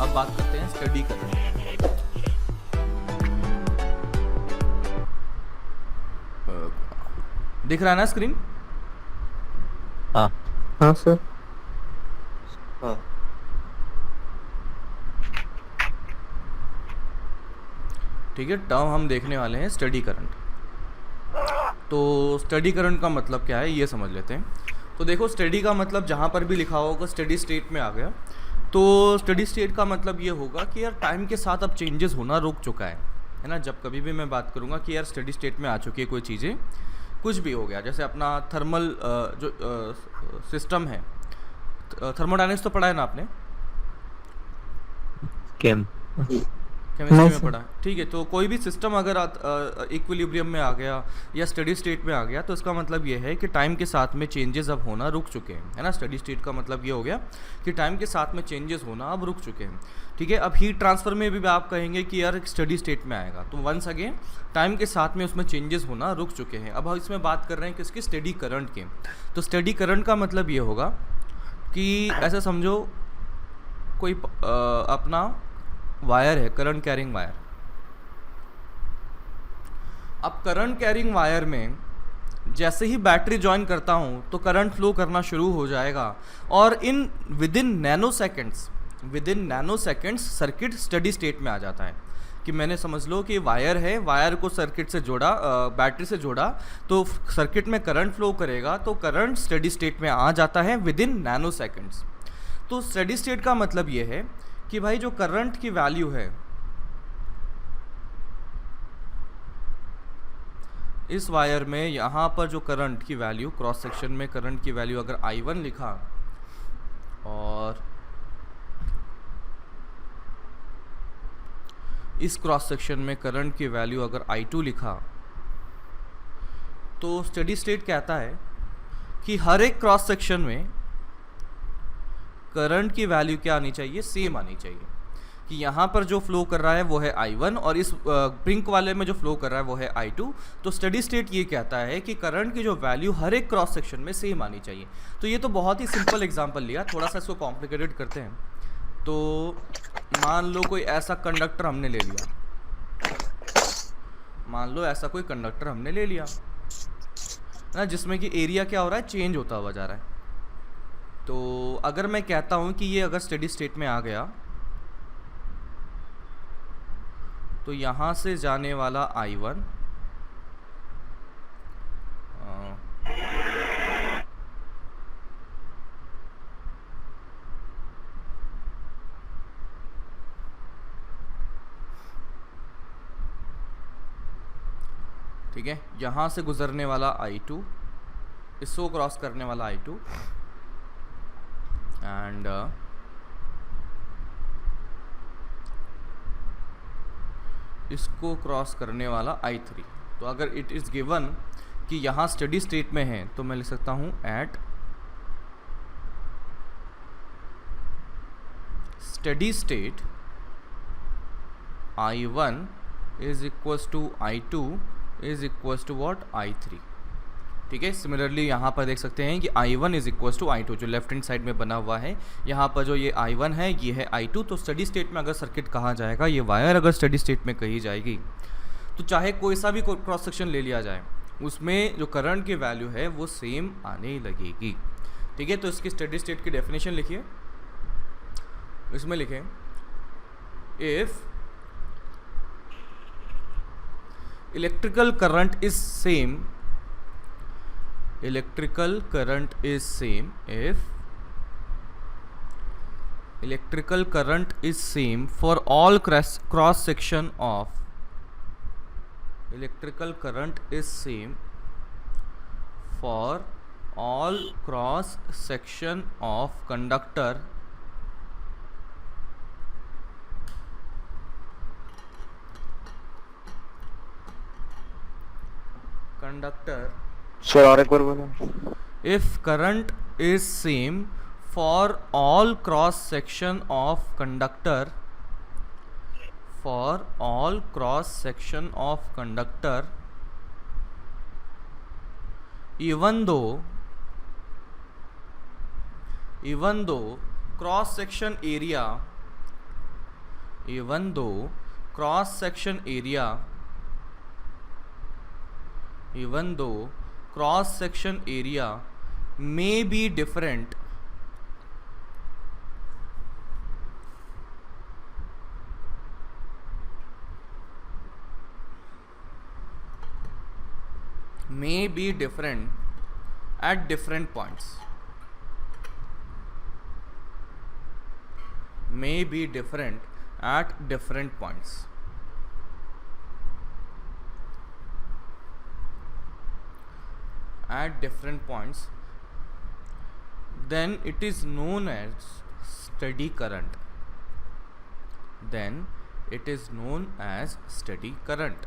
अब बात करते हैं स्टडी करंट। दिख रहा है ना स्क्रीन? हाँ हाँ सर। हाँ ठीक है, टर्म हम देखने वाले हैं स्टडी करंट। तो स्टडी करंट का मतलब क्या है ये समझ लेते हैं। तो देखो, स्टडी का मतलब जहाँ पर भी लिखा होगा स्टडी स्टेट में आ गया, तो स्टडी स्टेट का मतलब ये होगा कि यार टाइम के साथ अब चेंजेस होना रुक चुका है ना। जब कभी भी मैं बात करूँगा कि यार स्टडी स्टेट में आ चुकी है कोई चीज़ें, कुछ भी हो गया, जैसे अपना थर्मल जो सिस्टम है, थर्मोडायनेमिक्स तो पढ़ा है ना आपने, केम केमिस्ट्री नहीं में सर। पढ़ा है, ठीक है। तो कोई भी सिस्टम अगर इक्विलिब्रियम में आ गया या स्टडी स्टेट में आ गया, तो इसका मतलब ये है कि टाइम के साथ में चेंजेस अब होना रुक चुके हैं, है ना। स्टडी स्टेट का मतलब ये हो गया कि टाइम के साथ में चेंजेस होना अब रुक चुके हैं, ठीक है। अब हीट ट्रांसफ़र में भी आप कहेंगे कि यार स्टडी स्टेट में आएगा, तो वंस अगेन टाइम के साथ में उसमें चेंजेस होना रुक चुके हैं। अब हम इसमें बात कर रहे हैं किसकी? स्टडी करंट के। तो स्टडी करंट का मतलब ये होगा कि ऐसा समझो कोई अपना वायर है, करंट कैरिंग वायर। अब करंट कैरिंग वायर में जैसे ही बैटरी ज्वाइन करता हूँ तो करंट फ्लो करना शुरू हो जाएगा, और with in nano seconds circuit steady state में आ जाता है। कि मैंने समझ लो कि वायर है, वायर को सर्किट से जोड़ा, बैटरी से जोड़ा, तो सर्किट में करंट फ्लो करेगा, तो करंट स्टडी स्टेट में आ जाता है विद इन नैनो सेकेंड्स। तो स्टडी स्टेट का मतलब ये है कि भाई जो करंट की वैल्यू है, इस वायर में यहाँ पर जो करंट की वैल्यू, क्रॉस सेक्शन में करंट की वैल्यू अगर I1 लिखा, और इस क्रॉस सेक्शन में करंट की वैल्यू अगर I2 लिखा, तो स्टडी स्टेट कहता है कि हर एक क्रॉस सेक्शन में करंट की वैल्यू क्या आनी चाहिए? सेम आनी चाहिए। कि यहाँ पर जो फ्लो कर रहा है वो है I1, और इस ब्रिंक वाले में जो फ्लो कर रहा है वो है I2। तो स्टडी स्टेट ये कहता है कि करंट की जो वैल्यू हर एक क्रॉस सेक्शन में सेम आनी चाहिए। तो ये तो बहुत ही सिंपल एग्जांपल लिया, थोड़ा सा इसको कॉम्प्लिकेटेड करते हैं। तो मान लो कोई ऐसा कंडक्टर हमने ले लिया, मान लो ऐसा कोई कंडक्टर हमने ले लिया ना, जिसमें कि एरिया क्या हो रहा है? चेंज होता हुआ जा रहा है। तो अगर मैं कहता हूँ कि ये अगर स्टडी स्टेट में आ गया, तो यहाँ से जाने वाला I1 ठीक है, यहाँ से गुजरने वाला I2, इसको क्रॉस करने वाला I2, एंड इसको क्रॉस करने वाला I3। तो अगर इट इज़ गिवन कि यहाँ स्टडी स्टेट में है, तो मैं लिख सकता हूँ at steady state I1 is equals to I2 is equals to what? I3। ठीक है। सिमिलरली यहाँ पर देख सकते हैं कि I1 is equals to I2, जो लेफ्ट हैंड साइड में बना हुआ है, यहाँ पर जो ये I1 है ये है I2। तो स्टडी स्टेट में अगर सर्किट कहा जाएगा, ये वायर अगर स्टडी स्टेट में कही जाएगी, तो चाहे कोई सा भी क्रॉस सेक्शन ले लिया जाए, उसमें जो करंट की वैल्यू है वो सेम आने लगेगी। ठीक है। तो इसकी स्टडी स्टेट की डेफिनेशन लिखिए, इसमें लिखें if electrical current is same, electrical current is same if electrical current is same for all cross section of electrical current is same for all cross section of conductor sir और एक बार बोलो। if current is same for all cross section of conductor, for all cross section of conductor, even though cross section area even though cross section area may be different at different points. May be different at different points. At different points, then it is known as steady current. Then it is known as steady current.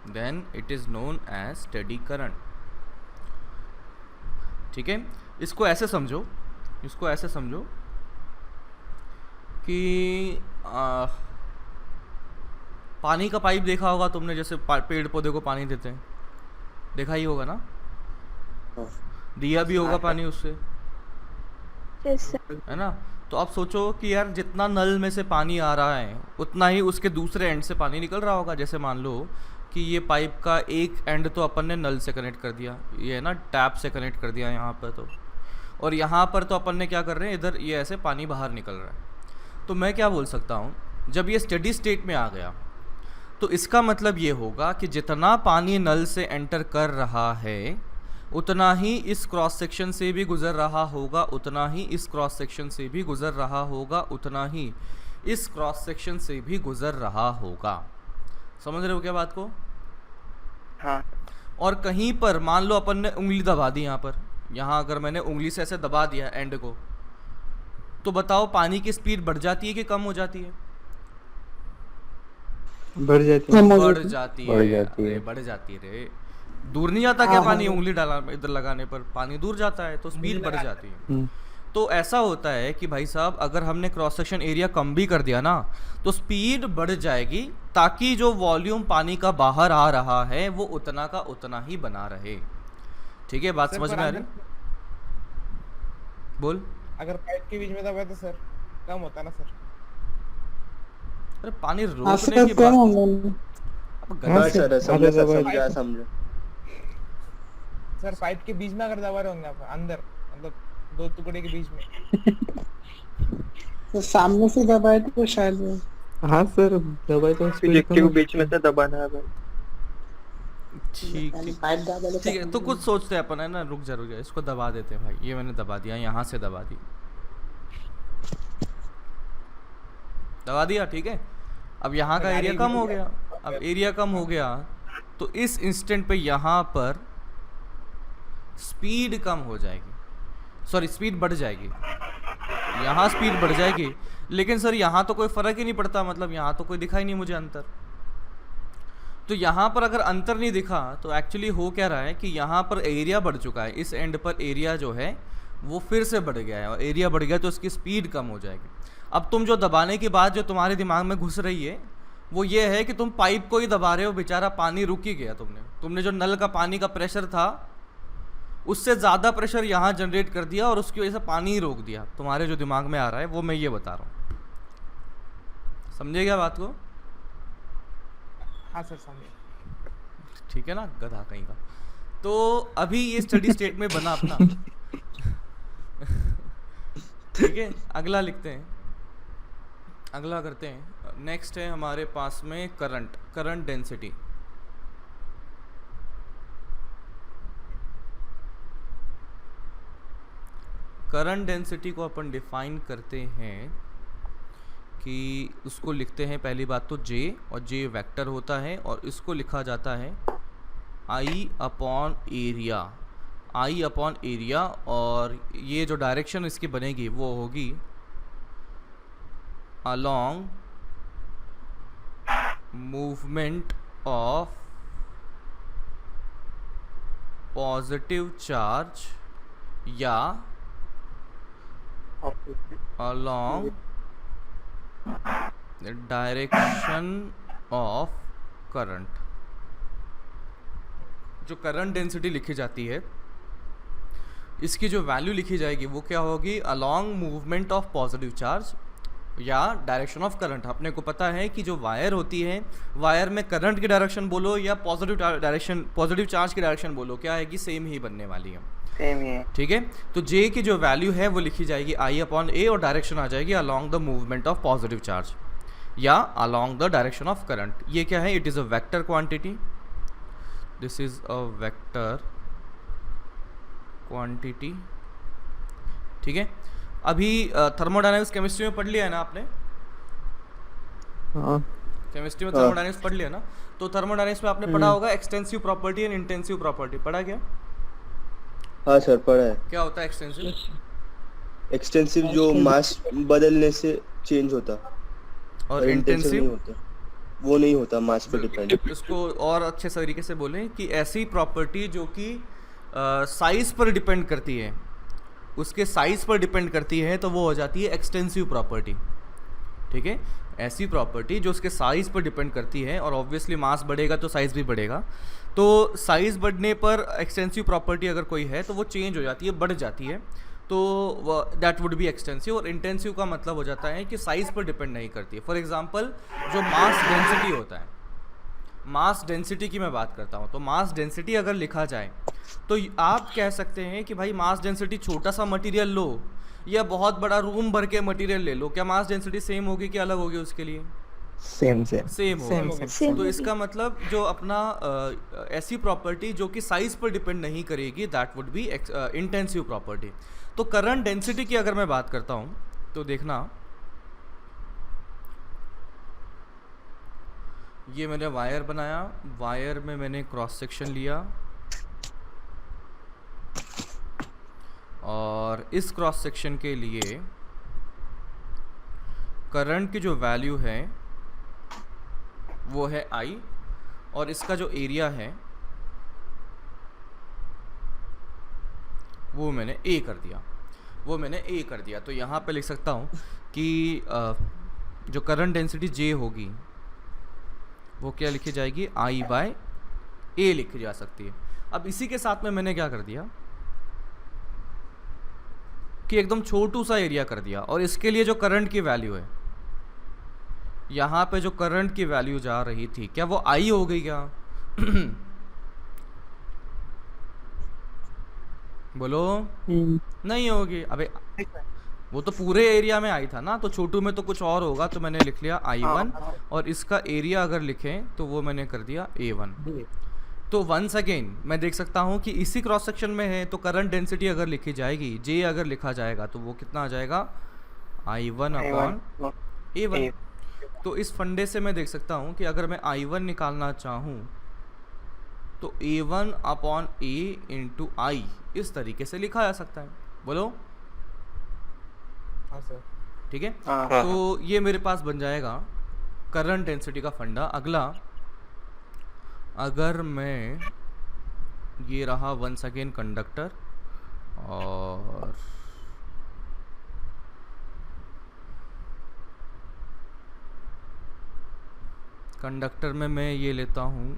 Then it is known as steady current. ठीक है, इसको ऐसे समझो कि पानी का pipe देखा होगा तुमने, जैसे पेड़ पौधे को पानी देते हैं, देखा ही होगा ना, हाँ। दिया भी होगा पानी उससे, Yes, sir. है ना। तो आप सोचो कि यार जितना नल में से पानी आ रहा है उतना ही उसके दूसरे एंड से पानी निकल रहा होगा। जैसे मान लो कि ये पाइप का एक एंड तो अपन ने नल से कनेक्ट कर दिया, ये है ना टैप से कनेक्ट कर दिया यहाँ पर, तो और यहाँ पर तो अपन ने क्या कर रहे हैं, इधर ये ऐसे पानी बाहर निकल रहा है। तो मैं क्या बोल सकता हूँ, जब ये स्टेडी स्टेट में आ गया तो इसका मतलब ये होगा कि जितना पानी नल से एंटर कर रहा है उतना ही इस क्रॉस सेक्शन से भी गुजर रहा होगा, उतना ही इस क्रॉस सेक्शन से भी गुजर रहा होगा, उतना ही इस क्रॉस सेक्शन से भी गुजर रहा होगा। समझ रहे हो क्या बात को? हाँ। और कहीं पर मान लो अपन ने उंगली दबा दी, यहाँ पर, यहाँ अगर मैंने उंगली से ऐसे दबा दिया एंड को, तो बताओ पानी की स्पीड बढ़ जाती है कि कम हो जाती है? बढ़ जाती है। बढ़ जाती है, बढ़ जाती है रे। दूर नहीं जाता क्या पानी? उंगली डाला इधर लगाने पर पानी दूर जाता है, तो स्पीड बढ़ जाती है। तो ऐसा होता है कि भाई साहब अगर हमने क्रॉस सेक्शन एरिया कम भी कर दिया ना तो स्पीड बढ़ जाएगी, ताकि जो वॉल्यूम पानी का बाहर आ रहा है वो उतना का उतना ही बना रहे। ठीक है, बात समझ में आ रही? बोल। अगर पाइप के बीच में दबा तो सर कम होता ना सर? अरे पानी रोकने की बात, अब गलत सर समझो। सर पाइप के बीच में अगर दबा रहे होंगे आप अंदर, मतलब दो टुकड़े के बीच में, तो सामने से दबाए तो शायद वो। हाँ सर, दबाए तो प्रोजेक्टिव बीच में से दबाना है भाई। ठीक ठीक है, तो कुछ सोचते हैं अपन, है ना। रुक जा, इसको दबा देते हैं भाई। ये मैंने दबा दिया, यहाँ से दबा दिया, ठीक है। अब यहाँ का एरिया कम हो गया, अब एरिया कम हो गया तो इस इंस्टेंट पे यहाँ पर स्पीड कम हो जाएगी, सॉरी स्पीड बढ़ जाएगी, यहाँ स्पीड बढ़ जाएगी। लेकिन सर यहाँ तो कोई फ़र्क ही नहीं पड़ता, मतलब यहाँ तो कोई दिखा ही नहीं मुझे अंतर। तो यहाँ पर अगर अंतर नहीं दिखा तो एक्चुअली हो क्या रहा है कि यहाँ पर एरिया बढ़ चुका है, इस एंड पर एरिया जो है वो फिर से बढ़ गया है, और एरिया बढ़ गया तो उसकी स्पीड कम हो जाएगी। अब तुम जो दबाने की बात जो तुम्हारे दिमाग में घुस रही है वो ये है कि तुम पाइप को ही दबा रहे हो, बेचारा पानी रुक ही गया। तुमने जो नल का पानी का प्रेशर था उससे ज़्यादा प्रेशर यहाँ जनरेट कर दिया और उसकी वजह से पानी ही रोक दिया। तुम्हारे जो दिमाग में आ रहा है वो मैं ये बता रहा हूँ, समझे क्या बात को? हाँ सर समझे। ठीक है ना, गधा कहीं का। तो अभी ये स्टडी स्टेट में बना अपना। ठीक है, अगला लिखते हैं, अगला करते हैं। नेक्स्ट है हमारे पास में करंट डेंसिटी। करंट डेंसिटी को अपन डिफाइन करते हैं कि उसको लिखते हैं, पहली बात तो J, और J वेक्टर होता है और इसको लिखा जाता है I अपॉन एरिया, और ये जो डायरेक्शन इसकी बनेगी वो होगी along movement of positive charge या along the direction of current। जो करंट डेंसिटी लिखी जाती है इसकी जो वैल्यू लिखी जाएगी वो क्या होगी? along movement of positive charge या डायरेक्शन ऑफ करंट। अपने को पता है कि जो वायर होती है, वायर में करंट की डायरेक्शन बोलो या पॉजिटिव डायरेक्शन, पॉजिटिव चार्ज की डायरेक्शन बोलो, क्या है कि सेम ही बनने वाली है। सेम ही है। ठीक है, तो जे की जो वैल्यू है वो लिखी जाएगी आई अपॉन ए और डायरेक्शन आ जाएगी along the movement of positive charge या along the direction of current. ये क्या है, it is a vector quantity, this is a vector quantity. ठीक है, अभी थर्मोडायनामिक्स केमिस्ट्री में पढ़ लिया है ना आपने, हाँ केमिस्ट्री में थर्मोडायनामिक्स पढ़ लिया ना। तो थर्मोडायनामिक्स में आपने पढ़ा होगा extensive property and intensive property, पढ़ा क्या? हाँ सर पढ़ा है। क्या होता है एक्सटेंसिव? एक्सटेंसिव जो मास बदलने से चेंज होता, और इंटेंसिव नहीं होता, वो नहीं होता, मास पे डिपेंड। इसको और अच्छे तरीके से बोलें कि ऐसी प्रॉपर्टी जो कि साइज पर डिपेंड करती है, उसके साइज पर डिपेंड करती है, तो वो हो जाती है एक्सटेंसिव प्रॉपर्टी। ठीक है, ऐसी प्रॉपर्टी जो उसके साइज पर डिपेंड करती है, और ऑब्वियसली मास बढ़ेगा तो साइज भी बढ़ेगा, तो साइज बढ़ने पर एक्सटेंसिव प्रॉपर्टी अगर कोई है तो वो चेंज हो जाती है, बढ़ जाती है, तो दैट वुड बी एक्सटेंसिव। और इंटेंसिव का मतलब हो जाता है कि साइज पर डिपेंड नहीं करती है। फॉर एग्जांपल जो मास डेंसिटी होता है, मास डेंसिटी की मैं बात करता हूँ, तो मास डेंसिटी अगर लिखा जाए तो आप कह सकते हैं कि भाई मास डेंसिटी छोटा सा मटेरियल लो या बहुत बड़ा रूम भर के मटेरियल ले लो, क्या मास डेंसिटी सेम होगी कि अलग होगी उसके लिए? सेम सेम सेम होगी। Same तो होगी। इसका मतलब जो अपना ऐसी प्रॉपर्टी जो कि साइज पर डिपेंड नहीं करेगी, that would be intensive property. तो करंट डेंसिटी की अगर मैं बात करता हूँ तो देखना, ये मैंने वायर बनाया, वायर में मैंने क्रॉस सेक्शन लिया, और इस क्रॉस सेक्शन के लिए करंट की जो वैल्यू है वो है आई, और इसका जो एरिया है वो मैंने ए कर दिया। तो यहाँ पे लिख सकता हूँ कि जो करंट डेंसिटी जे होगी वो क्या लिखी जाएगी, आई बाय ए लिखी जा सकती है। अब इसी के साथ में मैंने क्या कर दिया कि एकदम छोटू सा एरिया कर दिया, और इसके लिए जो करंट की वैल्यू है, यहाँ पे जो करंट की वैल्यू जा रही थी, क्या वो आई हो गई क्या? बोलो नहीं होगी। अबे वो तो पूरे एरिया में आई था ना, तो छोटू में तो कुछ और होगा, तो मैंने लिख लिया I1, और इसका एरिया अगर लिखें तो वो मैंने कर दिया A1। तो वंस अगेन मैं देख सकता हूँ कि इसी क्रॉस सेक्शन में है, तो करंट डेंसिटी अगर लिखी जाएगी, J अगर लिखा जाएगा, तो वो कितना आ जाएगा, I1 अपॉन A1। तो इस फंडे से मैं देख सकता हूँ कि अगर मैं I1 निकालना चाहूँ तो A1 upon A into I इस तरीके से लिखा जा सकता है। बोलो हाँ सर। ठीक है। हाँ। तो ये मेरे पास बन जाएगा करंट डेंसिटी का फंडा। अगला, अगर मैं, ये रहा वंस अगेन कंडक्टर, और कंडक्टर में मैं ये लेता हूँ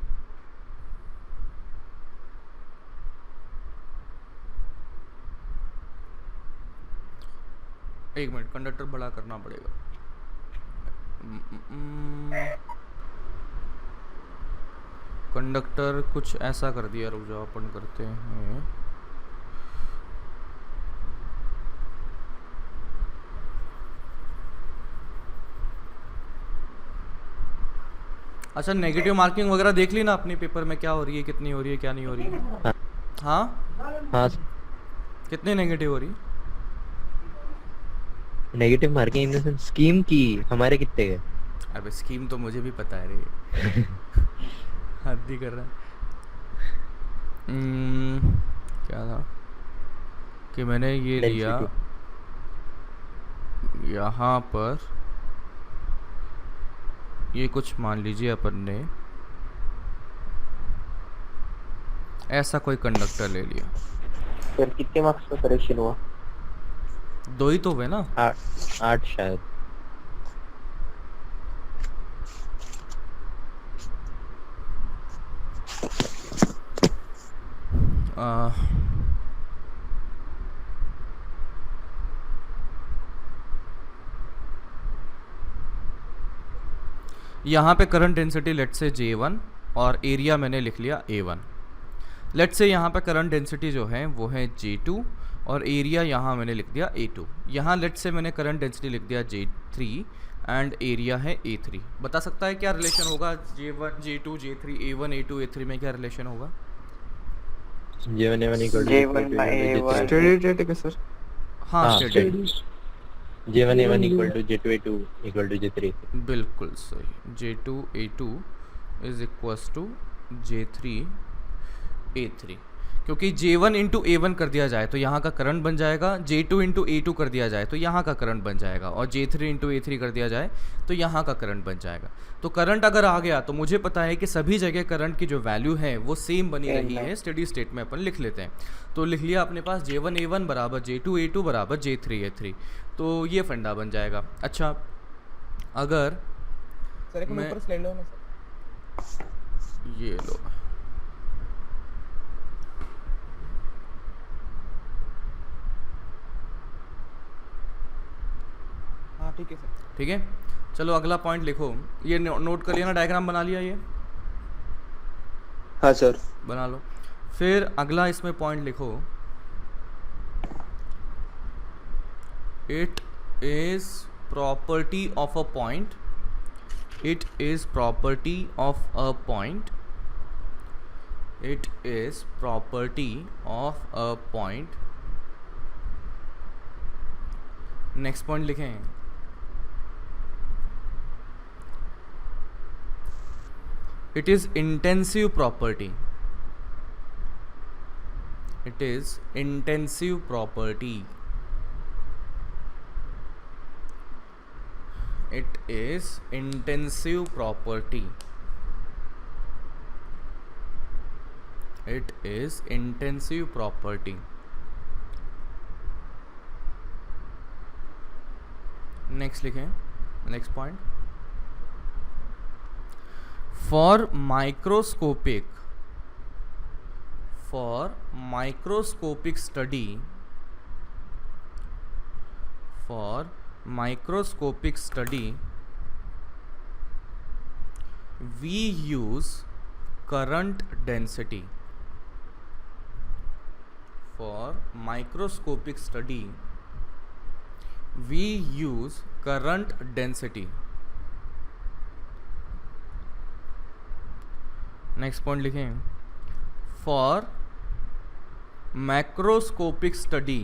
एक मिनट, कंडक्टर बड़ा करना पड़ेगा। कंडक्टर कुछ ऐसा कर दिया, रुक जाओ अपन करते हैं। अच्छा, नेगेटिव मार्किंग वगैरह देख ली ना अपने पेपर में, क्या हो रही है, कितनी हो रही है, क्या नहीं हो रही है? हाँ हाँ कितनी नेगेटिव हो रही? Negative marking in the sense scheme की हमारे कितने गए? अबे स्कीम तो मुझे भी पता है रे। हद ही कर रहा है। क्या था कि मैंने ये लिया यहाँ पर, ये कुछ मान लीजिए अपन ने ऐसा कोई कंडक्टर ले लिया। सर कितने मार्क्स का करेक्शन हुआ? 2 ही तो हुए ना। 8 शायद। यहाँ पे करंट डेंसिटी लेट से J1 और एरिया मैंने लिख लिया A1। लेट से यहाँ पे करंट डेंसिटी जो है वो है J2 और एरिया यहाँ मैंने लिख दिया A2। यहाँ लेट से मैंने करंट डेंसिटी लिख दिया J3 एंड एरिया है A3। बता सकता है क्या रिलेशन होगा J1 J2 J3 A1 A2 A3 में क्या रिलेशन होगा? J1 A1 equal to J1 by A1 steady state है सर। हाँ हाँ, steady, J1 A1 equal to J2 A2 equal to J3। बिल्कुल सही। J2 A2 is equals to J3 A3, क्योंकि J1 into A1 कर दिया जाए तो यहाँ का करंट बन जाएगा, J2 इंटू A2 कर दिया जाए तो यहाँ का करंट बन जाएगा, और J3 इंटू A3 कर दिया जाए तो यहाँ का करंट बन जाएगा। तो करंट अगर आ गया तो मुझे पता है कि सभी जगह करंट की जो वैल्यू है वो सेम बनी रही है। स्टेडी स्टेट में अपन लिख लेते हैं। तो लिख लिया अपने पास J1 A1 बराबर J2 A2 बराबर J3 A3, तो ये फंडा बन जाएगा। अच्छा, अगर सर एक मैं- ऊपर स्लाइड लो ना सर। ये लो, हाँ ठीक है सर। ठीक है। चलो अगला पॉइंट लिखो। ये नोट कर लिया ना, डायग्राम बना लिया, ये हाँ सर। बना लो। फिर अगला इसमें पॉइंट लिखो, it is property of a point, it is property of a point, it is property of a point. Next point लिखें, it is intensive property, it is intensive property, it is intensive property, it is intensive property। Next लिखें, next point, for microscopic study, for microscopic study we use current density, for microscopic study we use current density। Next point लिखें, for macroscopic study,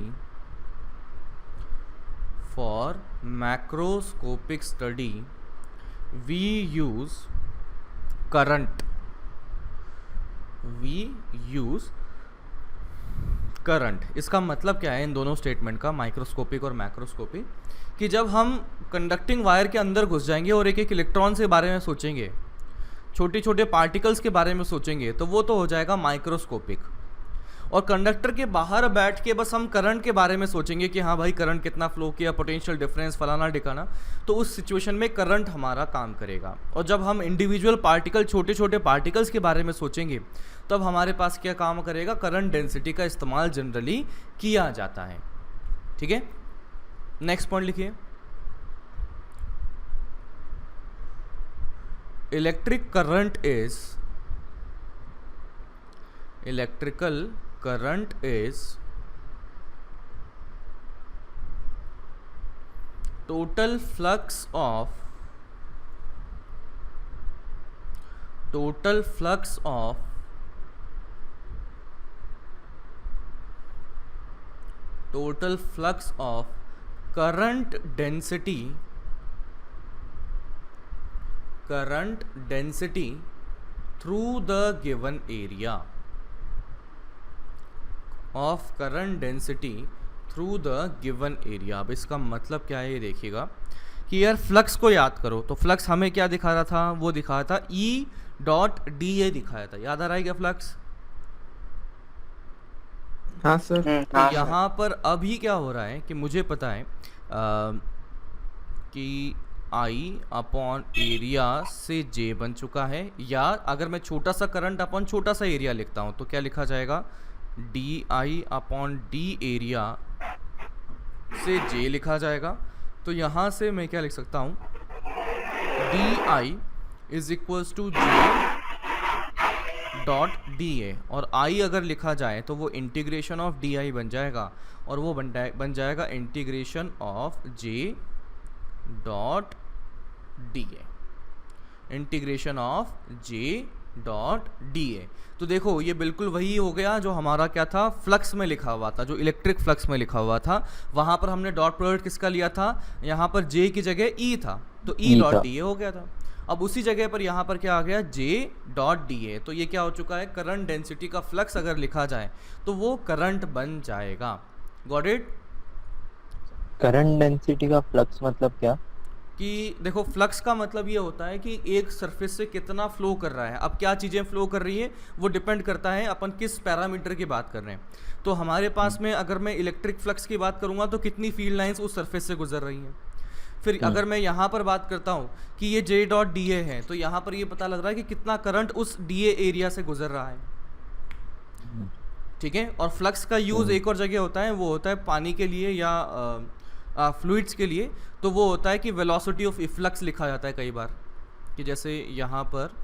for macroscopic study we use current, we use current. इसका मतलब क्या है इन दोनों statement का, microscopic और macroscopic, कि जब हम कंडक्टिंग वायर के अंदर घुस जाएंगे और एक एक इलेक्ट्रॉन के बारे में सोचेंगे, छोटे छोटे पार्टिकल्स के बारे में सोचेंगे, तो वो तो हो जाएगा माइक्रोस्कोपिक। और कंडक्टर के बाहर बैठ के बस हम करंट के बारे में सोचेंगे कि हाँ भाई करंट कितना फ्लो किया, पोटेंशियल डिफरेंस फलाना ढिकाना, तो उस सिचुएशन में करंट हमारा काम करेगा। और जब हम इंडिविजुअल पार्टिकल, छोटे छोटे पार्टिकल्स के बारे में सोचेंगे, तब हमारे पास क्या काम करेगा, करंट डेंसिटी का इस्तेमाल जनरली किया जाता है। ठीक है, नेक्स्ट पॉइंट लिखिए, electrical current is total flux of current density through the given area, of current density through the given area। अब इसका मतलब क्या है ये देखिएगा कि यार फ्लक्स को याद करो, तो फ्लक्स हमें क्या दिखा रहा था, वो दिखा रहा था E.dA दिखाया था, याद आ रहा है क्या फ्लक्स? हाँ सर। तो यहाँ पर अभी क्या हो रहा है कि मुझे पता है कि I अपॉन एरिया से J बन चुका है, या अगर मैं छोटा सा करंट अपॉन छोटा सा एरिया लिखता हूँ तो क्या लिखा जाएगा, DI अपॉन D एरिया से J लिखा जाएगा। तो यहाँ से मैं क्या लिख सकता हूँ, DI is equals to J dot D A, और आई अगर लिखा जाए तो वो इंटीग्रेशन ऑफ डी आई बन जाएगा, और वो बन जाएगा integration of J dot D A, integration of J dot D ए। तो देखो ये बिल्कुल वही हो गया जो हमारा क्या था, फ्लक्स में लिखा हुआ था, जो इलेक्ट्रिक फ्लक्स में लिखा हुआ था, वहाँ पर हमने डॉट प्रोडक्ट किसका लिया था, यहाँ पर जे की जगह ई था, तो ई डॉट डी ए हो गया था। अब उसी जगह पर यहाँ पर क्या आ गया, जे डॉट डी ए, तो ये क्या हो चुका है, करंट डेंसिटी का फ्लक्स अगर लिखा जाए तो वो करंट बन जाएगा। Got it? करंट डेंसिटी का फ्लक्स मतलब क्या? कि देखो फ्लक्स का मतलब ये होता है कि एक सरफेस से कितना फ्लो कर रहा है। अब क्या चीज़ें फ्लो कर रही है वो डिपेंड करता है अपन किस पैरामीटर की बात कर रहे हैं। तो हमारे पास में अगर मैं इलेक्ट्रिक फ्लक्स की बात करूँगा तो कितनी फील्ड लाइंस उस सरफेस से गुजर रही हैं। फिर अगर मैं यहाँ पर बात करता हूँ कि ये जे डॉट डी ए है, तो यहाँ पर ये पता लग रहा है कि कितना करंट उस डी ए एरिया से गुजर रहा है। ठीक है, और फ्लक्स का यूज़ एक और जगह होता है, वो होता है पानी के लिए या फ्लूइड्स के लिए, तो वो होता है कि वेलोसिटी ऑफ इफ्लक्स लिखा जाता है कई बार, कि जैसे यहाँ पर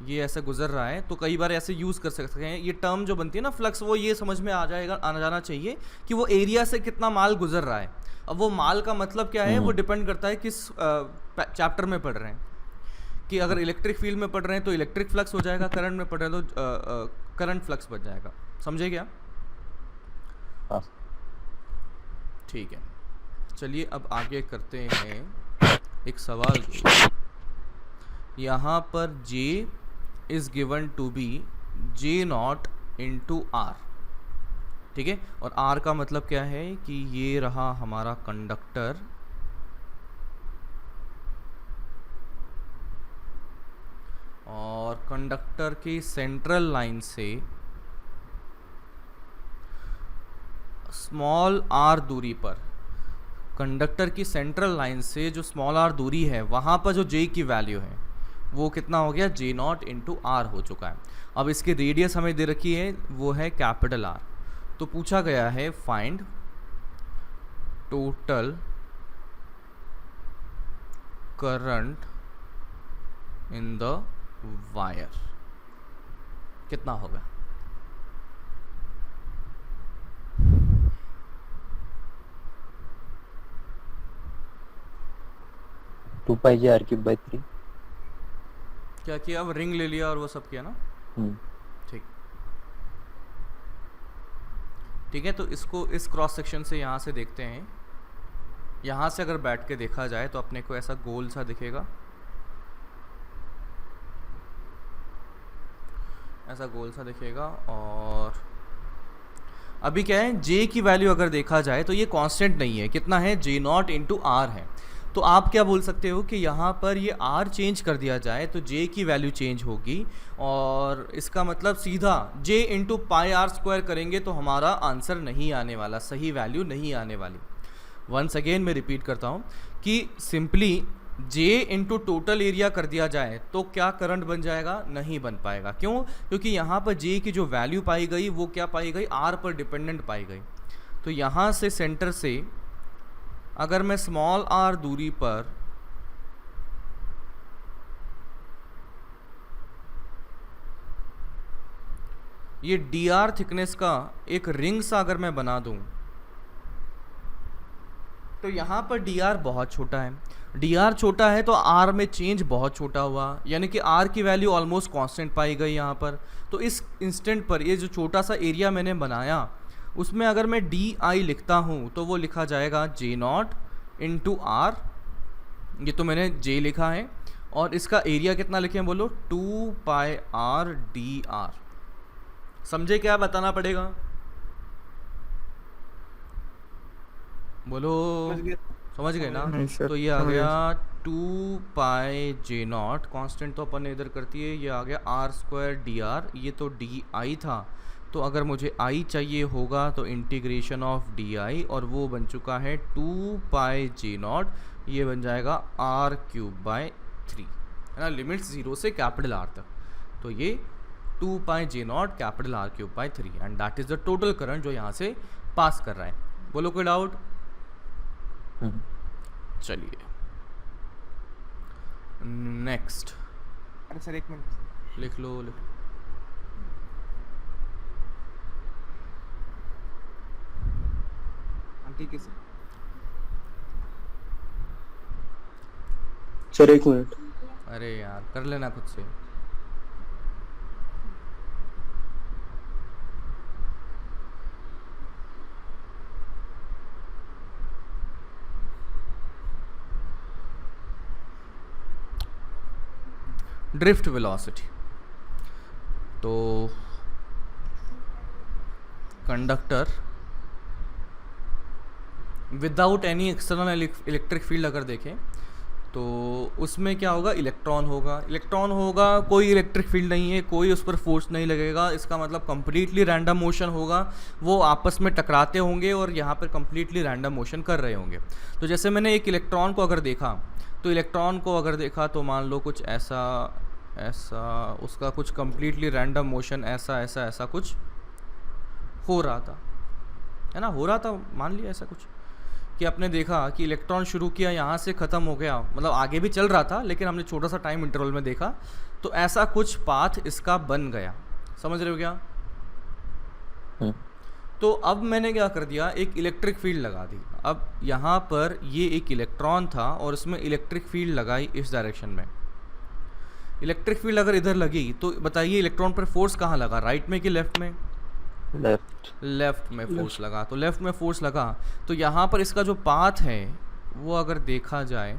ये ऐसे गुजर रहा है, तो कई बार ऐसे यूज़ कर सकते हैं। ये टर्म जो बनती है ना फ्लक्स, वो ये समझ में आ जाना चाहिए कि वो एरिया से कितना माल गुजर रहा है। अब वो माल का मतलब क्या है, वो डिपेंड करता है किस चैप्टर में पढ़ रहे हैं। कि अगर इलेक्ट्रिक फील्ड में पढ़ रहे हैं तो इलेक्ट्रिक फ्लक्स हो जाएगा, करंट में पढ़ रहे हैं तो करंट फ्लक्स बन जाएगा। समझे क्या? ठीक है, चलिए अब आगे करते हैं एक सवाल। यहाँ पर J is given to be J nought into R. ठीक है, और R का मतलब क्या है कि ये रहा हमारा कंडक्टर, और कंडक्टर की सेंट्रल लाइन से स्मॉल r दूरी पर, कंडक्टर की सेंट्रल लाइन से जो स्मॉल r दूरी है वहाँ पर जो J की वैल्यू है वो कितना हो गया, J नॉट इंटू आर हो चुका है। अब इसकी रेडियस हमें दे रखी है, वो है कैपिटल R। तो पूछा गया है find total current in the wire, कितना होगा? Two pi J R cube by 3। क्या किया, अब रिंग ले लिया और वो सब किया ना। ठीक ठीक है, तो इसको इस क्रॉस सेक्शन से यहाँ से देखते हैं। यहाँ से अगर बैठ के देखा जाए तो अपने को ऐसा गोल सा दिखेगा, ऐसा गोल सा दिखेगा। और अभी क्या है, J की वैल्यू अगर देखा जाए तो ये कांस्टेंट नहीं है, कितना है, J नॉट इंटू आर है। तो आप क्या बोल सकते हो कि यहाँ पर ये R चेंज कर दिया जाए तो J की वैल्यू चेंज होगी, और इसका मतलब सीधा J into pi R square करेंगे तो हमारा आंसर नहीं आने वाला, सही वैल्यू नहीं आने वाली। वंस अगेन मैं रिपीट करता हूँ कि simply J into total area कर दिया जाए तो क्या करंट बन जाएगा, नहीं बन पाएगा। क्यों? क्योंकि यहाँ पर J की जो वैल्यू पाई गई वो क्या पाई गई, R पर डिपेंडेंट पाई गई। तो यहाँ से सेंटर से अगर मैं स्मॉल r दूरी पर ये dr थिकनेस का एक रिंग सा अगर मैं बना दूं, तो यहाँ पर dr बहुत छोटा है। dr छोटा है तो r में चेंज बहुत छोटा हुआ, यानी कि r की वैल्यू ऑलमोस्ट कांस्टेंट पाई गई यहाँ पर। तो इस इंस्टेंट पर ये जो छोटा सा एरिया मैंने बनाया उसमें अगर मैं di लिखता हूँ तो वो लिखा जाएगा J नॉट इंटू आर, ये तो मैंने J लिखा है, और इसका एरिया कितना लिखे हैं बोलो, 2 पाई आर डी आर। समझे क्या बताना पड़ेगा, बोलो? समझ गए ना? तो ये आ गया 2 पाई J नॉट, कॉन्स्टेंट तो अपन ने इधर करती है, ये आ गया आर स्क्वायर डी आर, ये तो डी आई था। तो अगर मुझे i चाहिए होगा तो इंटीग्रेशन ऑफ di, और वो बन चुका है 2 पाई J नॉट, ये बन जाएगा r क्यूब बाय 3, है ना, लिमिट्स 0 से कैपिटल R तक। तो ये 2 पाई J not capital R cube by 3, and that is the total current जो यहाँ से पास कर रहा है। बोलो कोई डाउट? चलिए नेक्स्ट, अरे सर एक मिनट लिख लो लिख। हाँ ठीक है सर। सर एक मिनट। अरे यार कर लेना खुद से। ड्रिफ्ट वेलोसिटी, तो conductor without any external electric field अगर देखें तो उसमें क्या होगा, इलेक्ट्रॉन होगा। इलेक्ट्रॉन होगा, कोई इलेक्ट्रिक फील्ड नहीं है, कोई उस पर फोर्स नहीं लगेगा, इसका मतलब कंप्लीटली रैंडम मोशन होगा। वो आपस में टकराते होंगे और यहाँ पर कंप्लीटली रैंडम मोशन कर रहे होंगे। तो जैसे मैंने एक इलेक्ट्रॉन को अगर देखा, तो इलेक्ट्रॉन को अगर देखा तो मान लो कुछ ऐसा ऐसा, उसका कुछ कंप्लीटली रैंडम मोशन ऐसा ऐसा ऐसा कुछ हो रहा था, है ना, हो रहा था, मान लिया ऐसा कुछ कि आपने देखा कि इलेक्ट्रॉन शुरू किया, यहाँ से ख़त्म हो गया, मतलब आगे भी चल रहा था लेकिन हमने छोटा सा टाइम इंटरवल में देखा, तो ऐसा कुछ पाथ इसका बन गया। समझ रहे हो क्या? तो अब मैंने क्या कर दिया, एक इलेक्ट्रिक फील्ड लगा दी। अब यहाँ पर ये एक इलेक्ट्रॉन था और इसमें इलेक्ट्रिक फील्ड लगाई इस डायरेक्शन में। इलेक्ट्रिक फील्ड अगर इधर लगी तो बताइए इलेक्ट्रॉन पर फोर्स कहाँ लगा, राइट में कि लेफ्ट में? लेफ्ट में फोर्स लगा। तो लेफ्ट में फोर्स लगा तो यहाँ पर इसका जो पाथ है वो अगर देखा जाए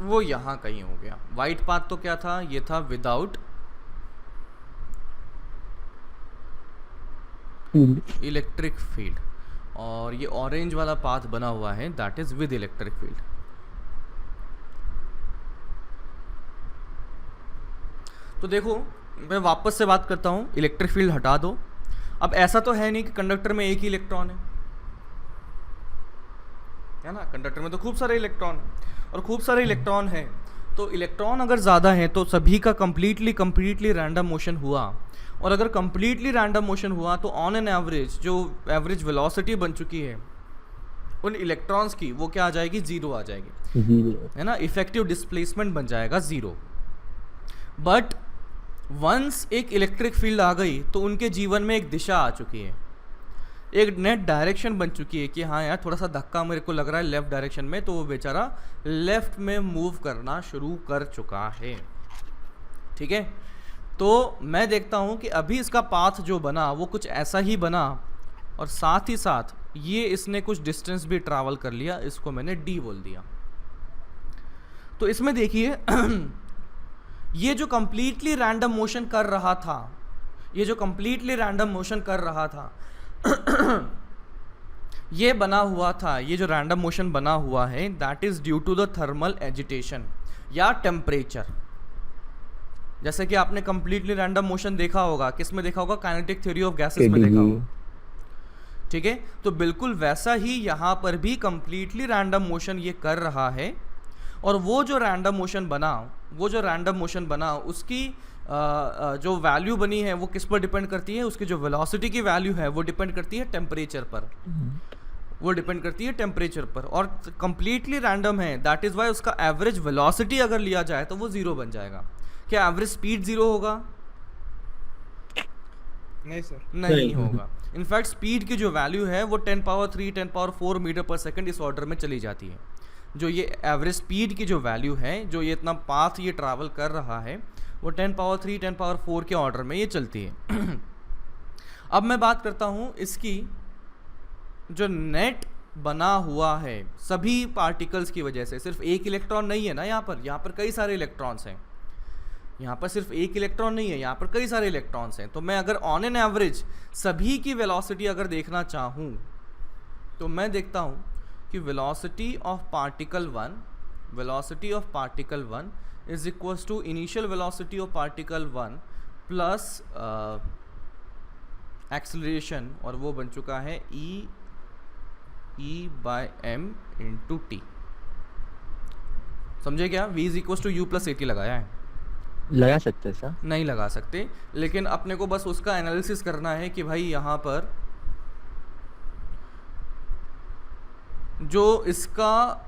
वो यहाँ कहीं हो गया। वाइट पाथ तो क्या था, ये था विदाउट इलेक्ट्रिक फील्ड, और ये ऑरेंज वाला पाथ बना हुआ है that is with electric field. तो देखो मैं वापस से बात करता हूँ, इलेक्ट्रिक फील्ड हटा दो। अब ऐसा तो है नहीं कि कंडक्टर में एक ही इलेक्ट्रॉन है ना, कंडक्टर में तो खूब सारे इलेक्ट्रॉन है, और खूब सारे इलेक्ट्रॉन है तो इलेक्ट्रॉन अगर ज़्यादा है तो सभी का कंप्लीटली रैंडम मोशन हुआ। और अगर कंप्लीटली रैंडम मोशन हुआ तो ऑन एन एवरेज जो एवरेज वेलोसिटी बन चुकी है उन इलेक्ट्रॉन्स की, वो क्या आ जाएगी, जीरो आ जाएगी, है ना, इफेक्टिव डिस्प्लेसमेंट बन जाएगा जीरो। बट वंस एक इलेक्ट्रिक फील्ड आ गई तो उनके जीवन में एक दिशा आ चुकी है, एक नेट डायरेक्शन बन चुकी है कि हाँ यार थोड़ा सा धक्का मेरे को लग रहा है लेफ्ट डायरेक्शन में, तो वो बेचारा लेफ्ट में मूव करना शुरू कर चुका है। ठीक है, तो मैं देखता हूँ कि अभी इसका पाथ जो बना वो कुछ ऐसा ही बना, और साथ ही साथ ये इसने कुछ डिस्टेंस भी ट्रैवल कर लिया, इसको मैंने डी बोल दिया। तो इसमें देखिए ये जो कंप्लीटली रैंडम मोशन कर रहा था, ये जो कंप्लीटली रैंडम मोशन कर रहा था ये बना हुआ था, ये जो रैंडम मोशन बना हुआ है that is due to the thermal agitation या टेम्परेचर। जैसे कि आपने कंप्लीटली रैंडम मोशन देखा होगा, किस में देखा होगा, काइनेटिक थ्योरी ऑफ गैसेस में देखा होगा। ठीक है, तो बिल्कुल वैसा ही यहाँ पर भी कंप्लीटली रैंडम मोशन ये कर रहा है, और वो जो रैंडम मोशन बना उसकी जो वैल्यू बनी है वो किस पर डिपेंड करती है, उसकी जो वेलोसिटी की वैल्यू है वो डिपेंड करती है टेम्परेचर पर, वो डिपेंड करती है टेम्परेचर पर, और कंप्लीटली रैंडम है दैट इज वाई उसका एवरेज वेलोसिटी अगर लिया जाए तो वो जीरो बन जाएगा। क्या एवरेज स्पीड जीरो होगा? नहीं सर, नहीं होगा। इनफैक्ट स्पीड की जो वैल्यू है वो 10 पावर 3 10 पावर 4 मीटर पर सेकंड इस ऑर्डर में चली जाती है। जो ये एवरेज स्पीड की जो वैल्यू है, जो ये इतना पाथ ये ट्रैवल कर रहा है, वो 10 पावर 3 10 पावर 4 के ऑर्डर में ये चलती है। अब मैं बात करता हूँ इसकी जो नेट बना हुआ है सभी पार्टिकल्स की वजह से। सिर्फ एक इलेक्ट्रॉन नहीं है ना यहाँ पर कई सारे इलेक्ट्रॉन्स हैं। यहाँ पर सिर्फ एक इलेक्ट्रॉन नहीं है, यहाँ पर कई सारे इलेक्ट्रॉन्स हैं। तो मैं अगर ऑन एन एवरेज सभी की वेलोसिटी अगर देखना चाहूँ तो मैं देखता हूँ कि velocity of particle 1 is equals to initial velocity of particle 1 plus acceleration, और वो बन चुका है E/m × t। समझे क्या? v is equal to u plus a t लगाया है, लगा सकते हैं सर? नहीं लगा सकते, लेकिन अपने को बस उसका एनालिसिस करना है कि भाई यहाँ पर जो इसका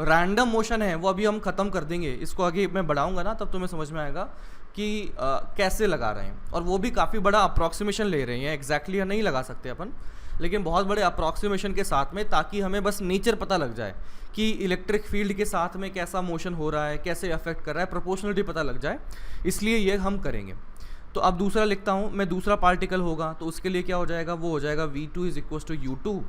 रैंडम मोशन है वो अभी हम ख़त्म कर देंगे, इसको आगे मैं बढ़ाऊंगा ना तब तुम्हें समझ में आएगा कि कैसे लगा रहे हैं, और वो भी काफ़ी बड़ा अप्रॉक्सीमेशन ले रहे हैं, एग्जैक्टली नहीं लगा सकते अपन, लेकिन बहुत बड़े अप्रॉक्सीमेशन के साथ में, ताकि हमें बस नेचर पता लग जाए कि इलेक्ट्रिक फील्ड के साथ में कैसा मोशन हो रहा है, कैसे अफेक्ट कर रहा है, प्रोपोर्शनलिटी पता लग जाए, इसलिए ये हम करेंगे। तो अब दूसरा लिखता हूँ मैं, दूसरा पार्टिकल होगा तो उसके लिए क्या हो जाएगा, वो हो जाएगा v2 is equal to u2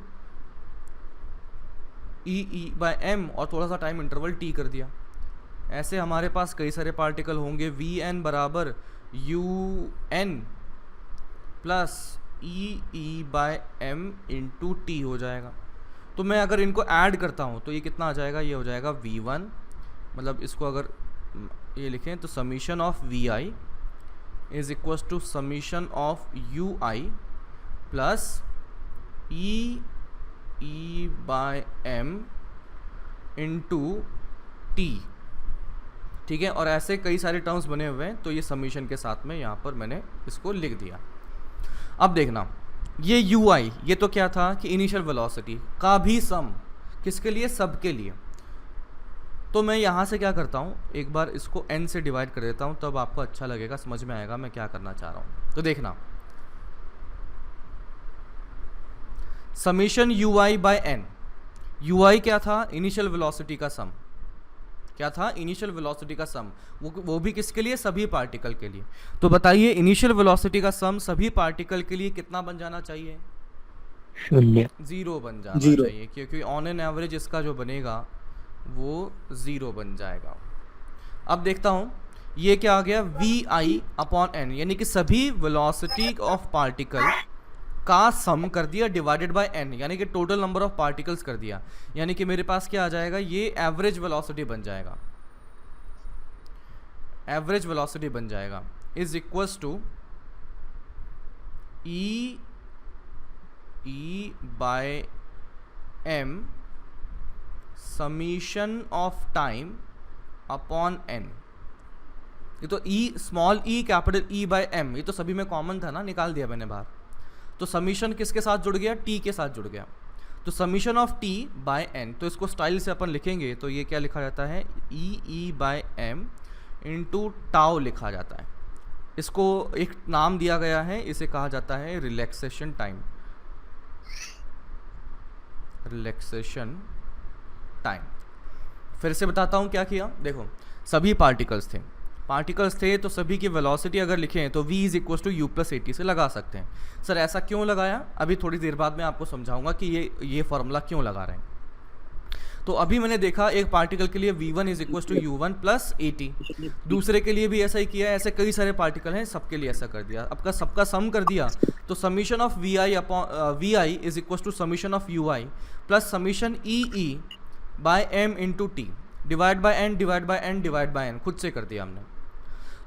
e/m और थोड़ा सा टाइम इंटरवल t कर दिया। ऐसे हमारे पास कई सारे पार्टिकल होंगे, vn बराबर un plus e/m into T हो जाएगा। तो मैं अगर इनको ऐड करता हूँ तो ये कितना आ जाएगा, ये हो जाएगा v1, मतलब इसको अगर ये लिखें तो summation of vi is equal to summation of ui plus e/m into t, ठीक है। और ऐसे कई सारे टर्म्स बने हुए हैं, तो ये समीशन के साथ में यहाँ पर मैंने इसको लिख दिया। अब देखना ये ui, ये तो क्या था कि इनिशियल वेलोसिटी का भी सम, किसके लिए, सबके लिए। तो मैं यहाँ से क्या करता हूँ, एक बार इसको n से डिवाइड कर देता हूँ, तब आपको अच्छा लगेगा, समझ में आएगा मैं क्या करना चाह रहा हूँ। तो देखना summation ui by n, ui क्या था, इनिशियल वेलोसिटी का सम, क्या था, इनिशियल वेलोसिटी का सम, वो भी किसके लिए, सभी पार्टिकल के लिए। तो बताइए इनिशियल वेलोसिटी का सम सभी पार्टिकल के लिए कितना बन जाना चाहिए, 0 बन जाना चाहिए, क्योंकि ऑन एन एवरेज इसका जो बनेगा वो 0 बन जाएगा। अब देखता हूँ ये क्या आ गया, vi अपॉन n, यानी कि सभी वेलोसिटी ऑफ पार्टिकल का सम कर दिया डिवाइडेड बाय n, यानी कि टोटल नंबर ऑफ पार्टिकल्स कर दिया, यानी कि मेरे पास क्या आ जाएगा, ये एवरेज वेलोसिटी बन जाएगा, एवरेज वेलोसिटी बन जाएगा is equals to e by m summation of time upon n। ये तो e small e capital E by m, ये तो सभी में कॉमन था ना, निकाल दिया मैंने बाहर। तो समीशन किसके साथ जुड़ गया, t के साथ जुड़ गया, तो summation of t by n, तो इसको स्टाइल से अपन लिखेंगे तो ये क्या लिखा जाता है, e by m into tau लिखा जाता है। इसको एक नाम दिया गया है, इसे कहा जाता है रिलैक्सेशन टाइम, रिलैक्सेशन टाइम। फिर से बताता हूँ क्या किया, देखो सभी पार्टिकल्स थे तो सभी की वेलोसिटी अगर लिखें तो v is equal to u plus a t से लगा सकते हैं। सर ऐसा क्यों लगाया, अभी थोड़ी देर बाद मैं आपको समझाऊंगा कि ये फॉर्मूला क्यों लगा रहे हैं। तो अभी मैंने देखा एक पार्टिकल के लिए v1 is equal to u1 plus a t, दूसरे के लिए भी ऐसा ही किया, ऐसे कई सारे पार्टिकल हैं, सबके लिए ऐसा कर दिया। अब का सबका सम कर दिया, तो summation of vi is equal to summation of ui plus summation e by m into t divide by n divide by n divide by n, खुद से कर दिया हमने।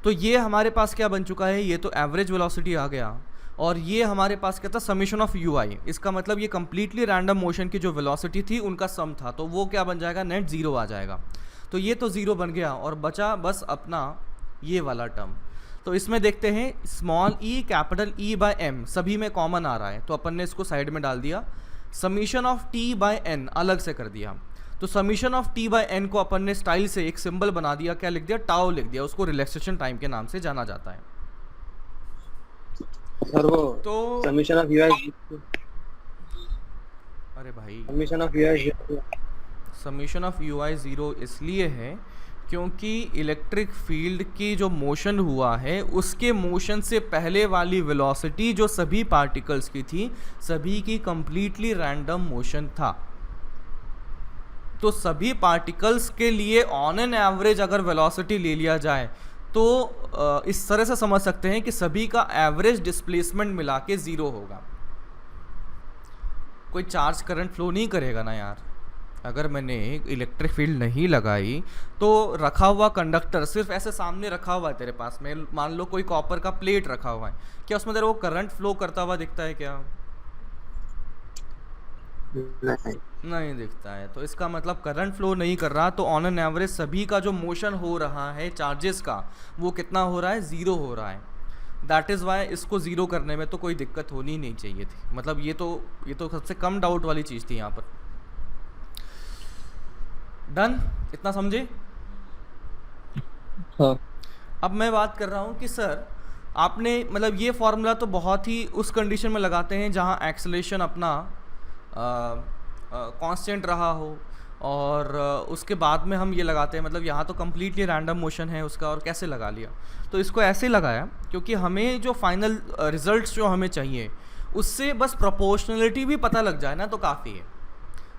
तो ये हमारे पास क्या बन चुका है, ये तो एवरेज वेलोसिटी आ गया, और ये हमारे पास क्या था, समीशन ऑफ ui। इसका मतलब ये कम्प्लीटली रैंडम मोशन की जो वेलोसिटी थी उनका सम था, तो वो क्या बन जाएगा, नेट 0 आ जाएगा। तो ये तो 0 बन गया, और बचा बस अपना ये वाला टर्म। तो इसमें देखते हैं small e capital E by m सभी में कॉमन आ रहा है, तो अपन ने इसको साइड में डाल दिया, summation of t by n अलग से कर दिया। तो summation of t by n को अपन ने स्टाइल से एक सिंबल बना दिया, क्या लिख दिया, टाउ लिख दिया, उसको रिलैक्सेशन टाइम के नाम से जाना जाता है। सर वो तो समीशन ऑफ ui, अरे भाई summation of ui summation of ui 0 इसलिए है क्योंकि इलेक्ट्रिक फील्ड की जो मोशन हुआ है उसके मोशन से पहले वाली वेलोसिटी जो सभी पार्टिकल्स की थी, सभी की कंप्लीटली रैंडम मोशन था। तो सभी पार्टिकल्स के लिए ऑन एन एवरेज अगर वेलोसिटी ले लिया जाए तो इस तरह से समझ सकते हैं कि सभी का एवरेज डिस्प्लेसमेंट मिला के 0 होगा। कोई चार्ज करंट फ्लो नहीं करेगा ना यार। अगर मैंने इलेक्ट्रिक फील्ड नहीं लगाई तो रखा हुआ कंडक्टर सिर्फ ऐसे सामने रखा हुआ है तेरे पास में, मान लो कोई कॉपर का प्लेट रखा हुआ है, क्या उसमें तेरे को करंट फ्लो करता हुआ दिखता है क्या? नहीं, नहीं दिखता है, तो इसका मतलब करंट फ्लो नहीं कर रहा, तो ऑन एन एवरेज सभी का जो मोशन हो रहा है चार्जेस का वो कितना हो रहा है, ज़ीरो हो रहा है। दैट इज़ वाई इसको ज़ीरो करने में तो कोई दिक्कत होनी नहीं चाहिए थी। मतलब ये तो सबसे कम डाउट वाली चीज़ थी यहाँ पर। डन, इतना समझे? हाँ अब मैं बात कर रहा हूँ कि सर आपने मतलब ये फॉर्मूला तो बहुत ही उस कंडीशन में लगाते हैं जहाँ एक्सेलेरेशन अपना कांस्टेंट रहा हो, और उसके बाद में हम ये लगाते हैं, मतलब यहाँ तो कम्प्लीटली रैंडम मोशन है उसका, और कैसे लगा लिया? तो इसको ऐसे लगाया क्योंकि हमें जो फाइनल रिजल्ट्स जो हमें चाहिए उससे बस प्रोपोर्शनलिटी भी पता लग जाए ना तो काफ़ी है।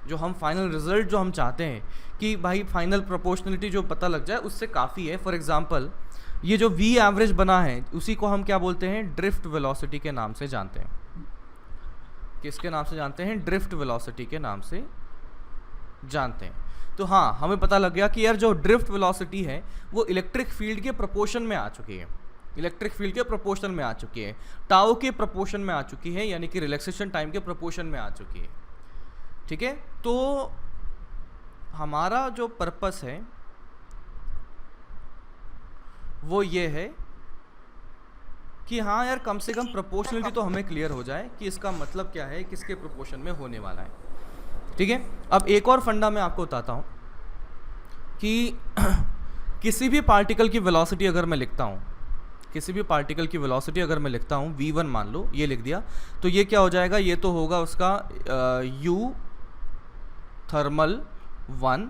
जो हम फाइनल रिजल्ट जो हम चाहते हैं कि भाई फाइनल प्रोपोर्शनलिटी जो पता लग जाए उससे काफ़ी है। फॉर एग्जांपल ये जो वी एवरेज बना है उसी को हम क्या बोलते हैं, ड्रिफ्ट वेलोसिटी के नाम से जानते हैं। किसके नाम से जानते हैं? ड्रिफ्ट वेलोसिटी के नाम से जानते हैं। तो हाँ, हमें पता लग गया कि यार जो ड्रिफ्ट वेलोसिटी है वो इलेक्ट्रिक फील्ड के प्रोपोर्शन में आ चुकी है, इलेक्ट्रिक फील्ड के प्रोपोर्शन में आ चुकी है, टाउ के प्रोपोर्शन में आ चुकी है, यानी कि रिलैक्सेशन टाइम के प्रोपोर्शन में आ चुकी है। ठीक है, तो हमारा जो पर्पस है वो ये है कि हाँ यार कम से कम प्रोपोर्शनलिटी तो हमें क्लियर हो जाए कि इसका मतलब क्या है, किसके प्रोपोर्शन में होने वाला है। ठीक है, अब एक और फंडा मैं आपको बताता हूँ कि किसी भी पार्टिकल की वेलोसिटी अगर मैं लिखता हूँ, किसी भी पार्टिकल की वेलोसिटी अगर मैं लिखता हूँ v1 मान लो, ये लिख दिया, तो ये क्या हो जाएगा, ये तो होगा उसका u thermal 1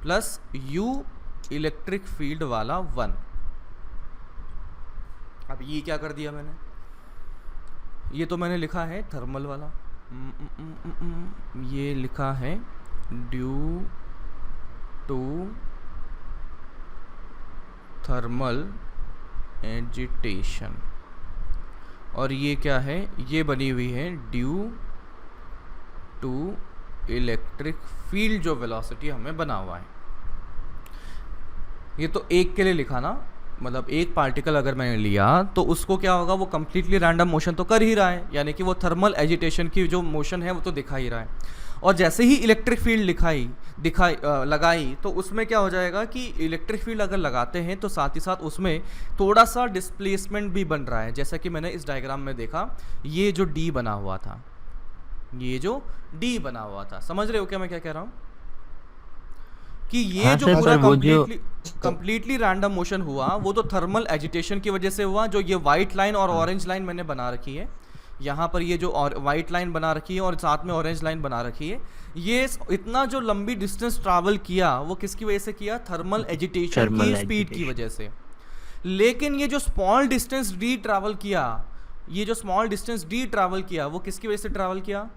plus u electric field वाला 1। अब ये क्या कर दिया मैंने, ये तो मैंने लिखा है थर्मल वाला, ये लिखा है ड्यू टू थर्मल एजिटेशन, और ये क्या है, ये बनी हुई है ड्यू टू इलेक्ट्रिक फील्ड जो वेलोसिटी हमें बना हुआ है। ये तो एक के लिए लिखा ना, मतलब एक पार्टिकल अगर मैंने लिया तो उसको क्या होगा, वो कम्प्लीटली रैंडम मोशन तो कर ही रहा है, यानी कि वो थर्मल एजिटेशन की जो मोशन है वो तो दिखा ही रहा है। और जैसे ही इलेक्ट्रिक फील्ड लगाई तो उसमें क्या हो जाएगा कि इलेक्ट्रिक फील्ड अगर लगाते हैं तो साथ ही साथ उसमें थोड़ा सा डिस्प्लेसमेंट भी बन रहा है। जैसा कि मैंने इस डायग्राम में देखा, ये जो डी बना हुआ था, ये जो डी बना हुआ था, समझ रहे हो क्या मैं क्या कह रहा हूँ, कि ये हाँ जो सर, पूरा वो जो कंप्लीटली रैंडम मोशन हुआ वो तो थर्मल एजिटेशन की वजह से हुआ। जो ये वाइट लाइन और ऑरेंज लाइन मैंने बना रखी है, यहाँ पर ये जो वाइट लाइन बना रखी है और साथ में ऑरेंज लाइन बना रखी है, ये इतना जो लंबी डिस्टेंस ट्रैवल किया वो किसकी वजह से किया, थर्मल एजिटेशन की स्पीड की वजह से। लेकिन ये जो स्मॉल डिस्टेंस डी ट्रैवल किया, ये जो स्मॉल डिस्टेंस डी ट्रैवल किया वो किसकी वजह से ट्रैवल किया,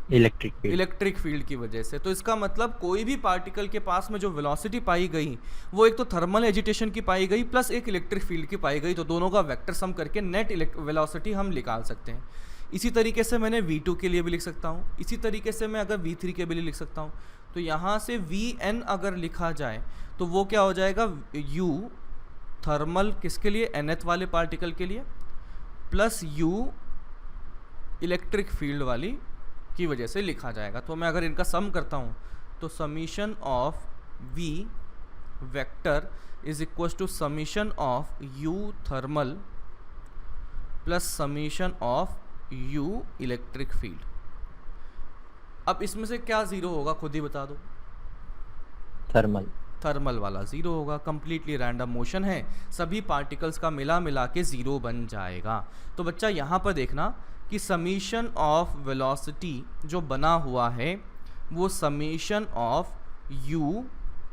इलेक्ट्रिक फील्ड की वजह से। तो इसका मतलब कोई भी पार्टिकल के पास में जो वेलोसिटी पाई गई वो एक तो थर्मल एजिटेशन की पाई गई प्लस एक इलेक्ट्रिक फील्ड की पाई गई, तो दोनों का वेक्टर सम करके नेट वेलोसिटी हम निकाल सकते हैं। इसी तरीके से मैंने v2 के लिए भी लिख सकता हूँ, इसी तरीके से मैं अगर v3 के लिए लिख सकता हूँ। तो यहाँ से vn अगर लिखा जाए तो वो क्या हो जाएगा, u थर्मल किसके लिए, nth वाले पार्टिकल के लिए, प्लस u इलेक्ट्रिक फील्ड वाली की वजह से लिखा जाएगा। तो मैं अगर इनका सम करता हूँ तो summation of v vector is equal to summation of u thermal plus summation of u electric field. अब इसमें से क्या जीरो होगा खुद ही बता दो, थर्मल वाला जीरो होगा, कंप्लीटली रैंडम मोशन है, सभी पार्टिकल्स का मिला के जीरो बन जाएगा। तो बच्चा यहाँ पर देखना कि समीशन ऑफ वेलोसिटी जो बना हुआ है वो summation of u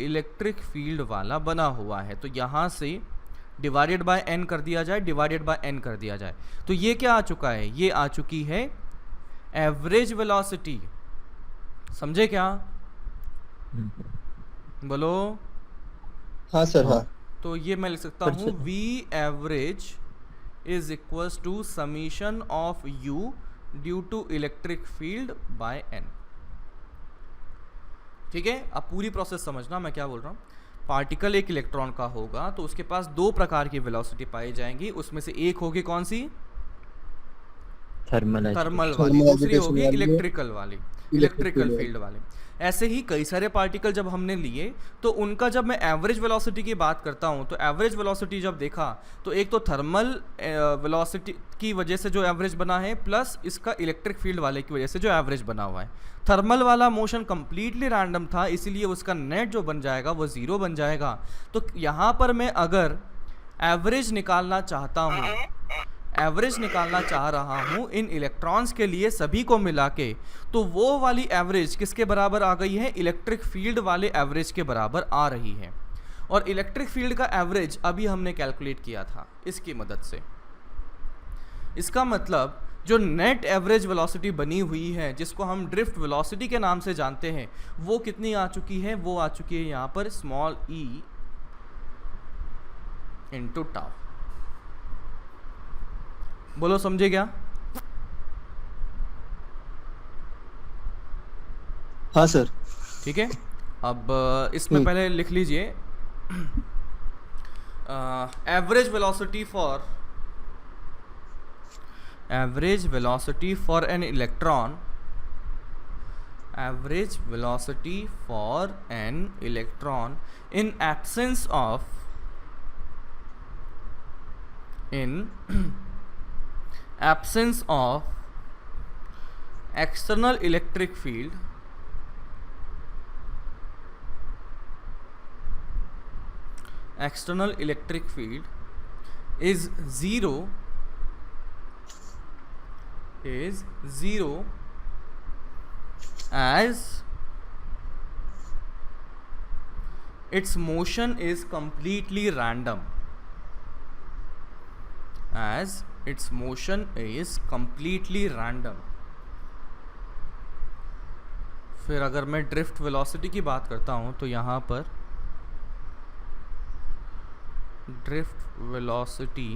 electric field वाला बना हुआ है। तो यहाँ से डिवाइडेड बाय n कर दिया जाए, डिवाइडेड बाय n कर दिया जाए, तो ये क्या आ चुका है, ये आ चुकी है एवरेज वेलोसिटी। समझे क्या, बोलो। हाँ सर, हाँ। तो ये मैं लिख सकता हूँ v average is equals to summation of u due to electric field by n। ठीक है, अब पूरी प्रोसेस समझना मैं क्या बोल रहा हूँ। पार्टिकल एक इलेक्ट्रॉन का होगा तो उसके पास दो प्रकार की वेलोसिटी पाई जाएंगी, उसमें से एक होगी कौन सी, थर्मल थर्मल Thermal वाली, दूसरी agitation होगी वाली है, इलेक्ट्रिकल वाली, electric इलेक्ट्रिकल field फील्ड वाली। ऐसे ही कई सारे पार्टिकल जब हमने लिए तो उनका जब मैं एवरेज वेलोसिटी की बात करता हूँ तो एवरेज वेलोसिटी जब देखा तो एक तो थर्मल वेलोसिटी की वजह से जो एवरेज बना है प्लस इसका इलेक्ट्रिक फील्ड वाले की वजह से जो एवरेज बना हुआ है। थर्मल वाला मोशन कम्प्लीटली रैंडम था, इसीलिए उसका नेट जो बन जाएगा वो ज़ीरो बन जाएगा। तो यहाँ पर मैं अगर एवरेज निकालना चाहता हूँ, एवरेज निकालना चाह रहा हूँ इन इलेक्ट्रॉन्स के लिए सभी को मिला के, तो वो वाली एवरेज किसके बराबर आ गई है? इलेक्ट्रिक फील्ड वाले एवरेज के बराबर आ रही है। और इलेक्ट्रिक फील्ड का एवरेज अभी हमने कैलकुलेट किया था इसकी मदद से। इसका मतलब जो नेट एवरेज वेलोसिटी बनी हुई है जिसको हम ड्रिफ्ट वेलोसिटी के नाम से जानते हैं वो कितनी आ चुकी है? वो आ चुकी है यहाँ पर स्मॉल e इंटू टाउ। बोलो समझे क्या? हाँ सर। ठीक है, अब इसमें पहले लिख लीजिए average velocity for an electron, average velocity for an electron in absence of absence of external electric field is zero as its motion is completely random, as its motion is completely random। फिर अगर मैं drift velocity की बात करता हूँ तो यहाँ पर drift velocity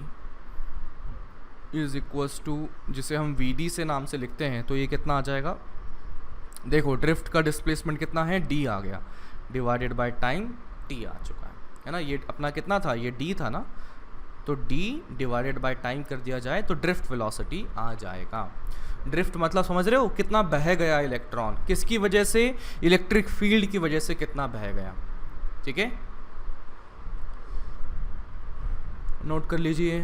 is equals to, जिसे हम वी से नाम से लिखते हैं, तो ये कितना आ जाएगा? देखो ड्रिफ्ट का डिस्प्लेसमेंट कितना है? d आ गया, डिवाइडेड बाय टाइम t आ चुका है ना। ये अपना कितना था? ये d था ना, तो d डिवाइडेड बाय टाइम कर दिया जाए तो ड्रिफ्ट वेलोसिटी आ जाएगा। ड्रिफ्ट मतलब समझ रहे हो कितना बह गया इलेक्ट्रॉन, किसकी वजह से? इलेक्ट्रिक फील्ड की वजह से कितना बह गया। ठीक है, नोट कर लीजिए।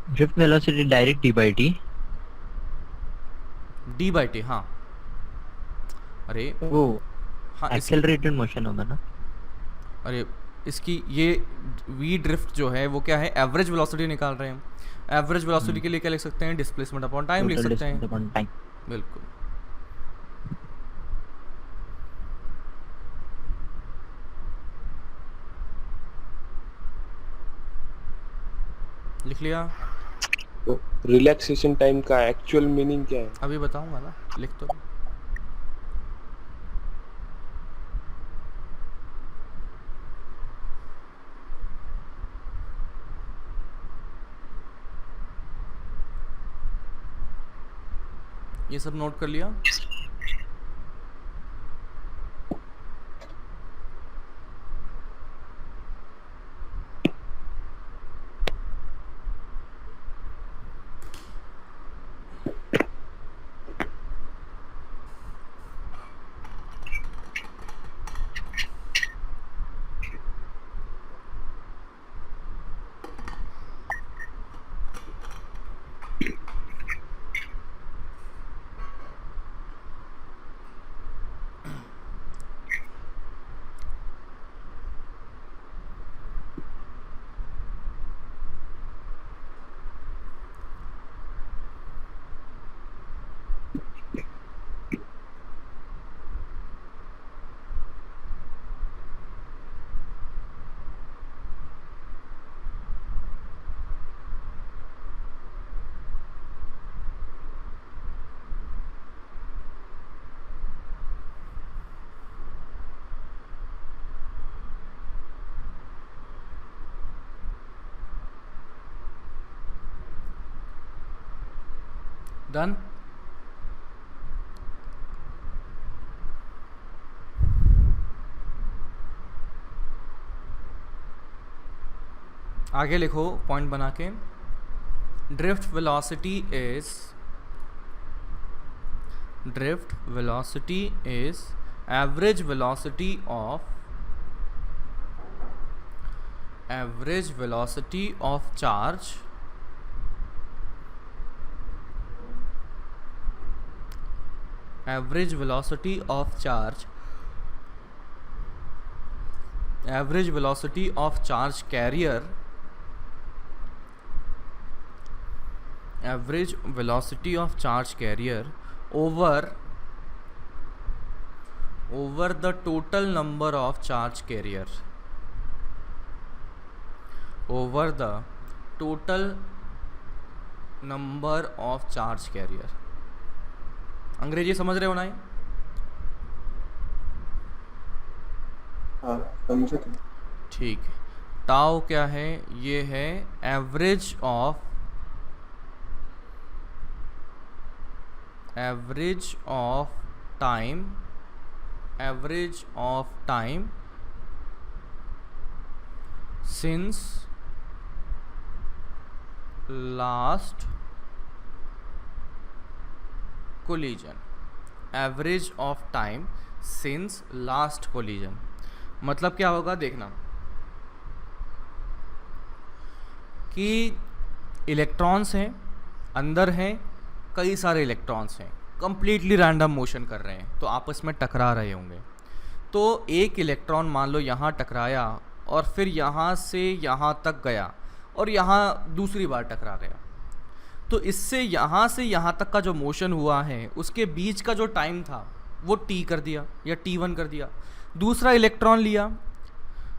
Drift velocity direct d by T, हाँ। अरे वो हाँ, एक्सेलरेटेड मोशन होगा ना। अरे इसकी ये v ड्रिफ्ट जो है वो क्या है? एवरेज वेलोसिटी निकाल रहे हैं। एवरेज वेलोसिटी के लिए क्या लिख सकते हैं? डिस्प्लेसमेंट अपॉन टाइम लिख सकते हैं। बिल्कुल। लिख लिया? तो रिलैक्सेशन टाइम का एक्चुअल मीनिंग क्या है? अभी बताऊंगा ना, लिख तो। ये सब नोट कर लिया? डन। आगे लिखो पॉइंट बना के, drift velocity is average velocity of charge average velocity of charge carrier over the total number of charge carrier, अंग्रेजी समझ रहे हो ना? हाँ समझे थे। ठीक है। टाउ क्या है? ये है average of time since last collision. Average of time since last collision मतलब क्या होगा देखना कि इलेक्ट्रॉन्स हैं, अंदर हैं कई सारे इलेक्ट्रॉन्स हैं, कंप्लीटली रैंडम मोशन कर रहे हैं, तो आपस में टकरा रहे होंगे। तो एक इलेक्ट्रॉन मान लो यहाँ टकराया और फिर यहाँ से यहाँ तक गया और यहाँ दूसरी बार टकरा गया, तो इससे यहाँ से यहाँ तक का जो मोशन हुआ है उसके बीच का जो टाइम था वो t कर दिया या t1 कर दिया। दूसरा इलेक्ट्रॉन लिया,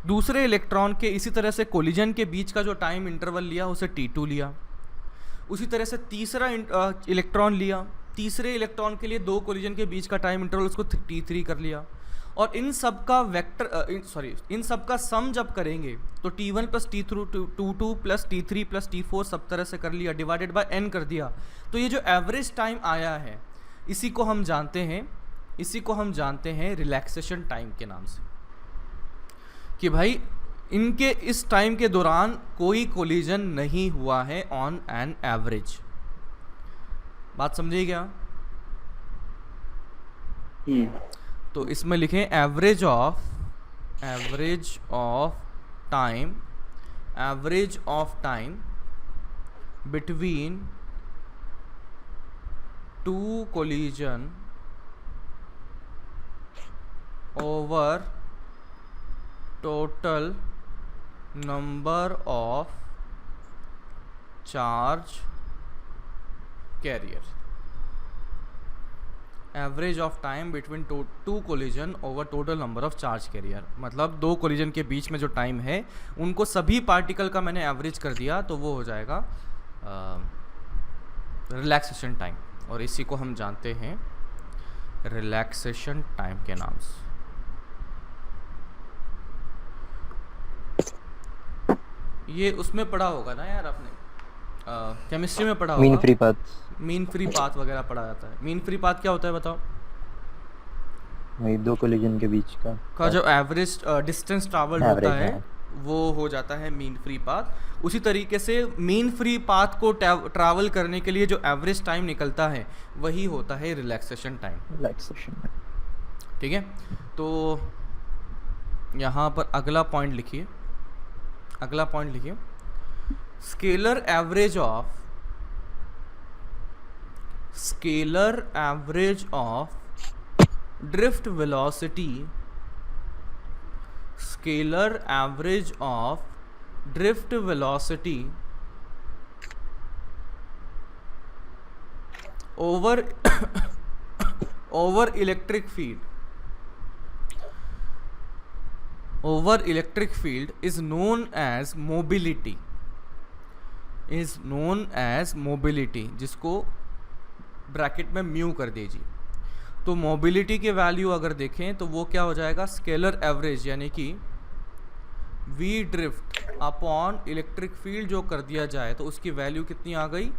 दूसरे इलेक्ट्रॉन के इसी तरह से कोलिजन के बीच का जो टाइम इंटरवल लिया उसे t2 लिया। उसी तरह से तीसरा इलेक्ट्रॉन लिया, तीसरे इलेक्ट्रॉन के लिए दो कोलिजन के बीच का टाइम इंटरवल उसको t3 कर लिया। और इन सब का इन सब का सम जब करेंगे तो t1 plus t2 plus t3 plus t4 सब तरह से कर लिया, डिवाइडेड बाय n कर दिया। तो ये जो एवरेज टाइम आया है इसी को हम जानते हैं रिलैक्सेशन टाइम के नाम से, कि भाई इनके इस टाइम के दौरान कोई कोलिजन नहीं हुआ है ऑन एन एवरेज। बात समझिए क्या? तो इसमें लिखें average of time between two collision over total number of charge career. Average of time between two collision over total number of charge career मतलब दो कोलिजन के बीच में जो टाइम है उनको सभी पार्टिकल का मैंने एवरेज कर दिया तो वो हो जाएगा रिलैक्सेशन टाइम, और इसी को हम जानते हैं रिलैक्सेशन टाइम के नाम से। ये उसमें पढ़ा होगा ना यार आपने, केमिस्ट्री में पढ़ा होगा, मीन फ्री पाथ वगैरह पढ़ा जाता है। मीन फ्री पाथ क्या होता है बताओ? वही दो कोलिजन के बीच का जो एवरेज डिस्टेंस ट्रैवल्ड होता है वो हो जाता है मीन फ्री पाथ। उसी तरीके से मीन फ्री पाथ को ट्रैवल करने के लिए जो एवरेज टाइम निकलता है वही होता है रिलैक्सेशन टाइम। ठीक है, तो यहाँ पर अगला पॉइंट लिखिए, scalar average of drift velocity over electric field is known as mobility, जिसको ब्रैकेट में म्यू कर दीजिए। तो मोबिलिटी के वैल्यू अगर देखें तो वो क्या हो जाएगा, स्केलर एवरेज यानी कि v drift upon electric field जो कर दिया जाए तो उसकी वैल्यू कितनी आ गई,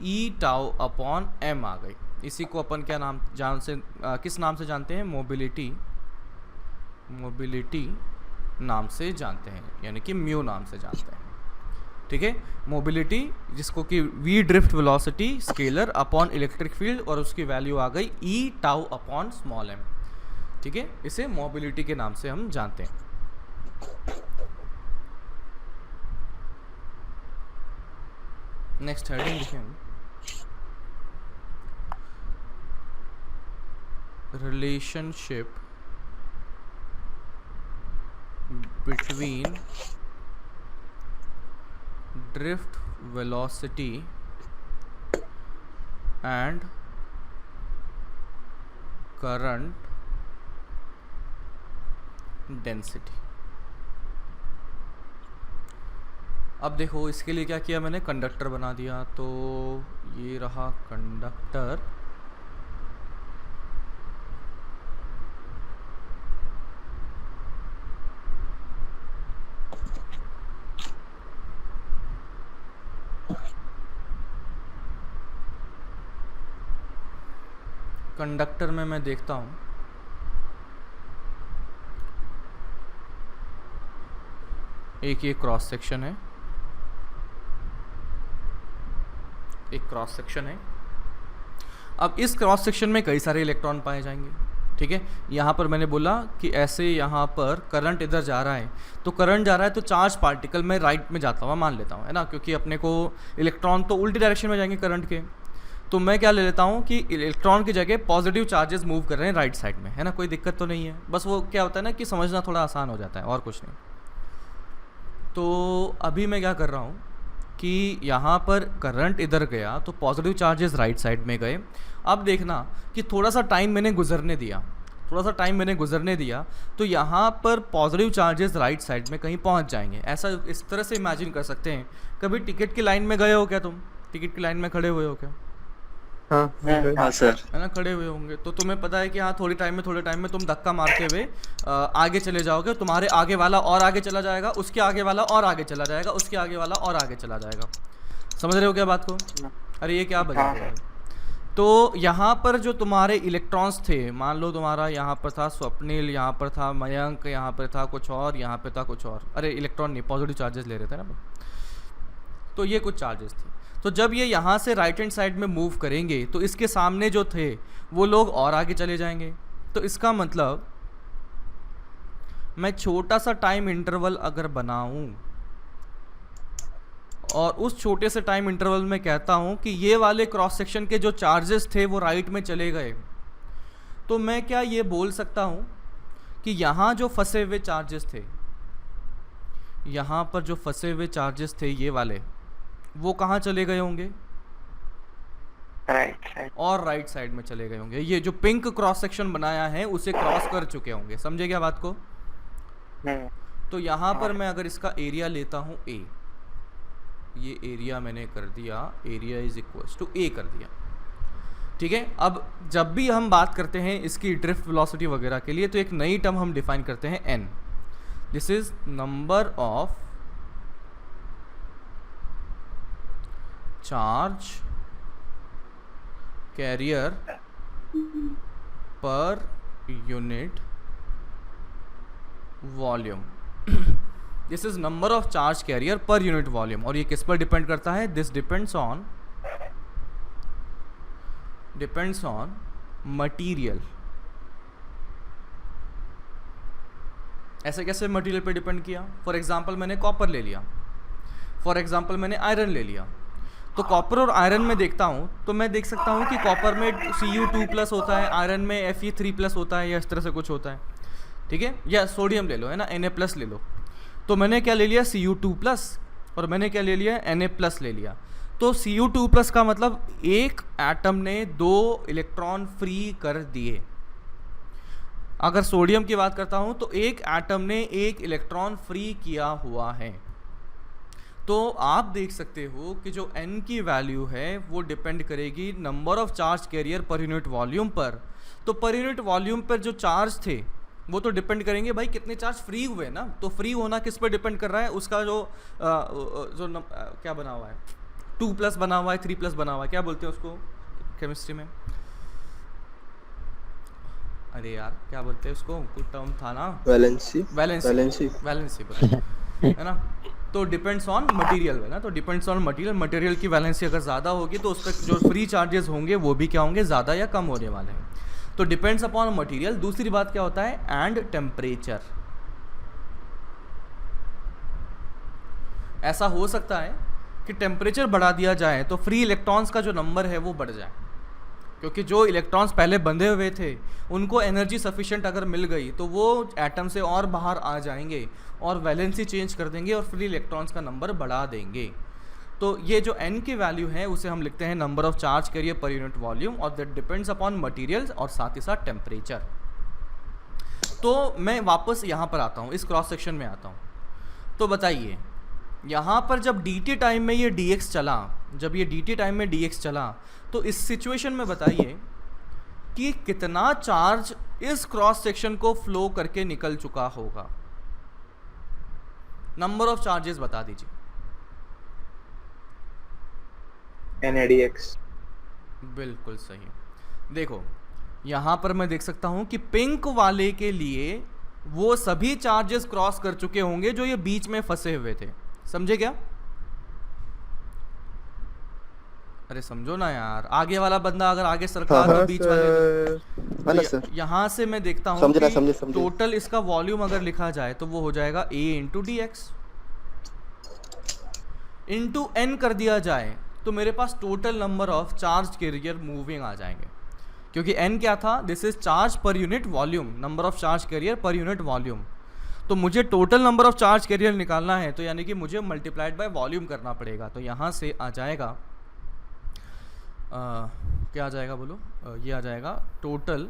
ई टाउ अपॉन m आ गई। इसी को अपन क्या नाम किस नाम से जानते हैं, मोबिलिटी नाम से जानते हैं, यानी कि म्यू नाम से जानते हैं। ठीक है, मोबिलिटी जिसको कि v drift velocity scalar upon electric field और उसकी वैल्यू आ गई e tau upon small m, ठीक है, इसे मोबिलिटी के नाम से हम जानते हैं। नेक्स्ट हेडिंग लिखें, relationship between drift velocity and current density. अब देखो इसके लिए क्या किया मैंने, कंडक्टर बना दिया, तो ये रहा कंडक्टर, कंडक्टर में मैं देखता हूँ एक ये क्रॉस सेक्शन है, एक क्रॉस सेक्शन है। अब इस क्रॉस सेक्शन में कई सारे इलेक्ट्रॉन पाए जाएंगे, ठीक है। यहाँ पर मैंने बोला कि ऐसे यहाँ पर करंट इधर जा रहा है, तो करंट जा रहा है तो चार्ज पार्टिकल में राइट में जाता हुआ मान लेता हूँ, है ना, क्योंकि अपने को इलेक्ट्रॉन तो उल्टी डायरेक्शन में जाएंगे करंट के, तो मैं क्या ले लेता हूँ कि इलेक्ट्रॉन की जगह पॉजिटिव चार्जेस मूव कर रहे हैं राइट साइड में, है ना, कोई दिक्कत तो नहीं है। बस वो क्या होता है ना कि समझना थोड़ा आसान हो जाता है और कुछ नहीं। तो अभी मैं क्या कर रहा हूँ कि यहाँ पर करंट इधर गया तो पॉजिटिव चार्जेस राइट साइड में गए। अब देखना कि थोड़ा सा टाइम मैंने गुजरने दिया, तो यहाँ पर पॉजिटिव चार्जेस राइट साइड में कहीं पहुँच जाएंगे। ऐसा इस तरह से इमेजिन कर सकते हैं। कभी टिकट की लाइन में गए हो क्या, तुम टिकट की लाइन में खड़े हुए हो क्या? हाँ सर, है ना, खड़े हुए होंगे। तो तुम्हें पता है कि हाँ थोड़े टाइम में तुम धक्का मारते हुए आगे चले जाओगे, तुम्हारे आगे वाला और आगे चला जाएगा, उसके आगे वाला और आगे चला जाएगा, उसके आगे वाला और आगे चला जाएगा। समझ रहे हो क्या बात को? अरे ये क्या बजा रहा है? तो यहाँ पर जो तुम्हारे इलेक्ट्रॉन्स थे, मान लो तुम्हारा यहाँ पर था स्वप्निल, यहाँ पर था मयंक, यहाँ पर था कुछ और, यहाँ पे था कुछ और, अरे इलेक्ट्रॉन नहीं, पॉजिटिव चार्जेस ले रहे थे ना, तो ये कुछ चार्जेस थे। तो जब ये यहाँ से राइट हैंड साइड में मूव करेंगे तो इसके सामने जो थे वो लोग और आगे चले जाएंगे। तो इसका मतलब मैं छोटा सा टाइम इंटरवल अगर बनाऊं और उस छोटे से टाइम इंटरवल में कहता हूं कि ये वाले क्रॉस सेक्शन के जो चार्जेस थे वो राइट में चले गए, तो मैं क्या ये बोल सकता हूं कि यहाँ जो फंसे हुए चार्जेस थे, यहाँ पर जो फंसे हुए चार्जेस थे ये वाले, वो कहाँ चले गए होंगे? राइट साइड, और राइट साइड में चले गए होंगे। ये जो पिंक क्रॉस सेक्शन बनाया है उसे क्रॉस कर चुके होंगे। समझे क्या बात को? तो यहाँ पर मैं अगर इसका एरिया लेता हूँ A, ये एरिया मैंने कर दिया, area is equals to A कर दिया, ठीक है। अब जब भी हम बात करते हैं इसकी ड्रिफ्ट वेलोसिटी वगैरह के लिए, तो एक नई टर्म हम डिफाइन करते हैं N। This is number of charge carrier per unit volume. This is number of charge carrier per unit volume. और ये किस पर डिपेंड करता है? This depends on material. ऐसे कैसे मटीरियल पे डिपेंड किया? फॉर एग्जांपल मैंने कॉपर ले लिया, फॉर एग्जांपल मैंने आयरन ले लिया। तो कॉपर और आयरन में देखता हूँ तो मैं देख सकता हूँ कि कॉपर में Cu2+ होता है, आयरन में Fe3+ होता है, या इस तरह से कुछ होता है, ठीक है। या सोडियम ले लो, है ना, Na+ ले लो। तो मैंने क्या ले लिया? Cu2+ और मैंने क्या ले लिया? Na+ ले लिया। तो Cu2+ का मतलब एक एटम ने 2 इलेक्ट्रॉन फ्री कर दिए। अगर सोडियम की बात करता हूँ तो एक एटम ने 1 इलेक्ट्रॉन फ्री किया हुआ है। तो आप देख सकते हो कि जो n की वैल्यू है वो डिपेंड करेगी number of charge carrier per unit volume पर। तो पर यूनिट वॉल्यूम पर जो चार्ज थे वो तो डिपेंड करेंगे भाई कितने चार्ज फ्री हुए ना। तो फ्री होना किस पर डिपेंड कर रहा है? उसका जो क्या बना हुआ है, 2+ बना हुआ है, 3+ बना हुआ है, क्या बोलते हैं उसको केमिस्ट्री में? अरे यार क्या बोलते हैं उसको, कुछ टर्म था ना, वैलेंसी है ना। तो डिपेंड्स ऑन मटेरियल है ना, तो डिपेंड्स ऑन मटेरियल, मटेरियल की वैलेंसी अगर ज़्यादा होगी तो उस पर जो फ्री चार्जेस होंगे वो भी क्या होंगे, ज़्यादा या कम होने वाले हैं। तो डिपेंड्स अपॉन मटेरियल। दूसरी बात क्या होता है, एंड टेम्परेचर। ऐसा हो सकता है कि टेम्परेचर बढ़ा दिया जाए तो फ्री इलेक्ट्रॉन्स का जो नंबर है वो बढ़ जाए, क्योंकि जो इलेक्ट्रॉन्स पहले बंधे हुए थे उनको एनर्जी सफिशिएंट अगर मिल गई तो वो एटम से और बाहर आ जाएंगे और वैलेंसी चेंज कर देंगे और फ्री इलेक्ट्रॉन्स का नंबर बढ़ा देंगे। तो ये जो n की वैल्यू है उसे हम लिखते हैं number of charge carrier per unit volume, और दैट डिपेंड्स अपॉन मटेरियल्स और साथ ही साथ टेम्परेचर। तो मैं वापस यहाँ पर आता हूँ, इस क्रॉस सेक्शन में आता हूँ। तो बताइए यहाँ पर जब dt टाइम में ये dx चला, जब ये dt टाइम में dx चला, तो इस सिचुएशन में बताइए कि कितना चार्ज इस क्रॉस सेक्शन को फ्लो करके निकल चुका होगा। नंबर ऑफ चार्जेस बता दीजिए। NADX। बिल्कुल सही। देखो यहाँ पर मैं देख सकता हूँ कि पिंक वाले के लिए वो सभी चार्जेस क्रॉस कर चुके होंगे जो ये बीच में फंसे हुए थे। समझे क्या? अरे समझो ना यार, आगे वाला बंदा अगर आगे सरका तो बीच वाले सर। यहाँ से मैं देखता हूँ समझे ना, कि समझे। टोटल इसका वॉल्यूम अगर लिखा जाए तो वो हो जाएगा a into D X, into N कर दिया जाए तो मेरे पास total number of charge carrier moving आ जाएंगे, क्योंकि n क्या था, this is charge per unit volume, number of charge carrier per unit volume. तो मुझे total number of charge carrier निकालना है, तो यानी कि मुझे मल्टीप्लाइड बाय वॉल्यूम करना पड़ेगा। तो यहाँ से आ जाएगा क्या आ जाएगा बोलो, ये आ जाएगा total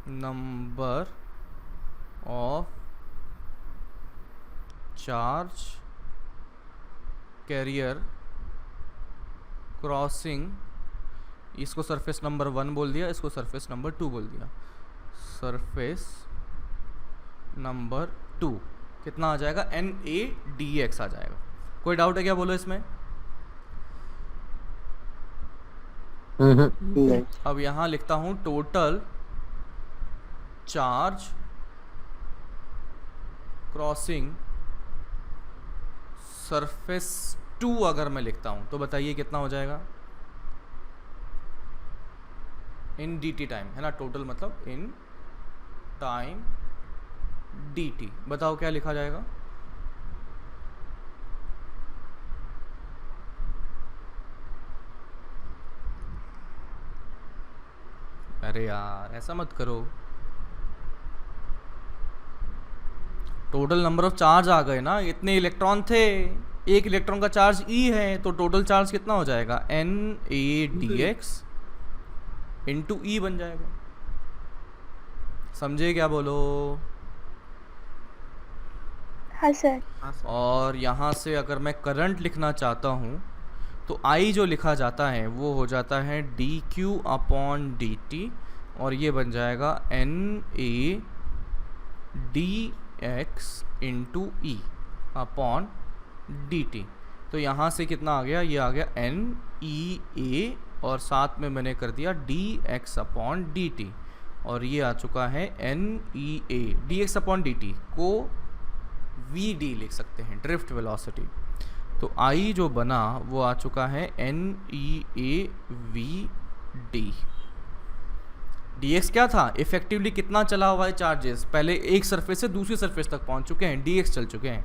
number of charge career crossing, इसको सरफेस नंबर 1 बोल दिया, इसको सरफेस नंबर 2 बोल दिया, सरफेस नंबर 2 कितना आ जाएगा, NADX आ जाएगा। कोई डाउट है क्या बोलो इसमें? नहीं। अब यहाँ लिखता हूँ टोटल चार्ज क्रॉसिंग सरफेस 2 अगर मैं लिखता हूँ तो बताइए कितना हो जाएगा, इन dt टाइम है ना, टोटल मतलब इन टाइम dt। बताओ क्या लिखा जाएगा? अरे यार ऐसा मत करो, टोटल नंबर ऑफ चार्ज आ गए ना, इतने इलेक्ट्रॉन थे, एक इलेक्ट्रॉन का चार्ज E है, तो टोटल चार्ज कितना हो जाएगा, NADX इंटू E बन जाएगा। समझे क्या बोलो? हाँ सर। और यहाँ से अगर मैं करंट लिखना चाहता हूँ तो I जो लिखा जाता है वो हो जाता है dq अपॉन dt, और ये बन जाएगा NADX into E upon dt। तो यहाँ से कितना आ गया, ये आ गया NEA, और साथ में मैंने कर दिया dx अपॉन dt, और ये आ चुका है NEA। dx अपॉन dt को VD लिख सकते हैं, ड्रिफ्ट वेलोसिटी। तो I जो बना वो आ चुका है NEAVD। dx क्या था, इफेक्टिवली कितना चला हुआ है चार्जेस, पहले एक सरफेस से दूसरी सरफेस तक पहुंच चुके हैं, dx चल चुके हैं।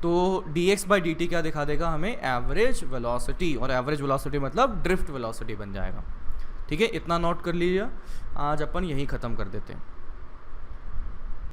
तो dx बाई dt क्या दिखा देगा हमें, एवरेज वेलोसिटी, और एवरेज वेलोसिटी मतलब ड्रिफ्ट वेलोसिटी बन जाएगा। ठीक है, इतना नोट कर लीजिए, आज अपन यही ख़त्म कर देते हैं।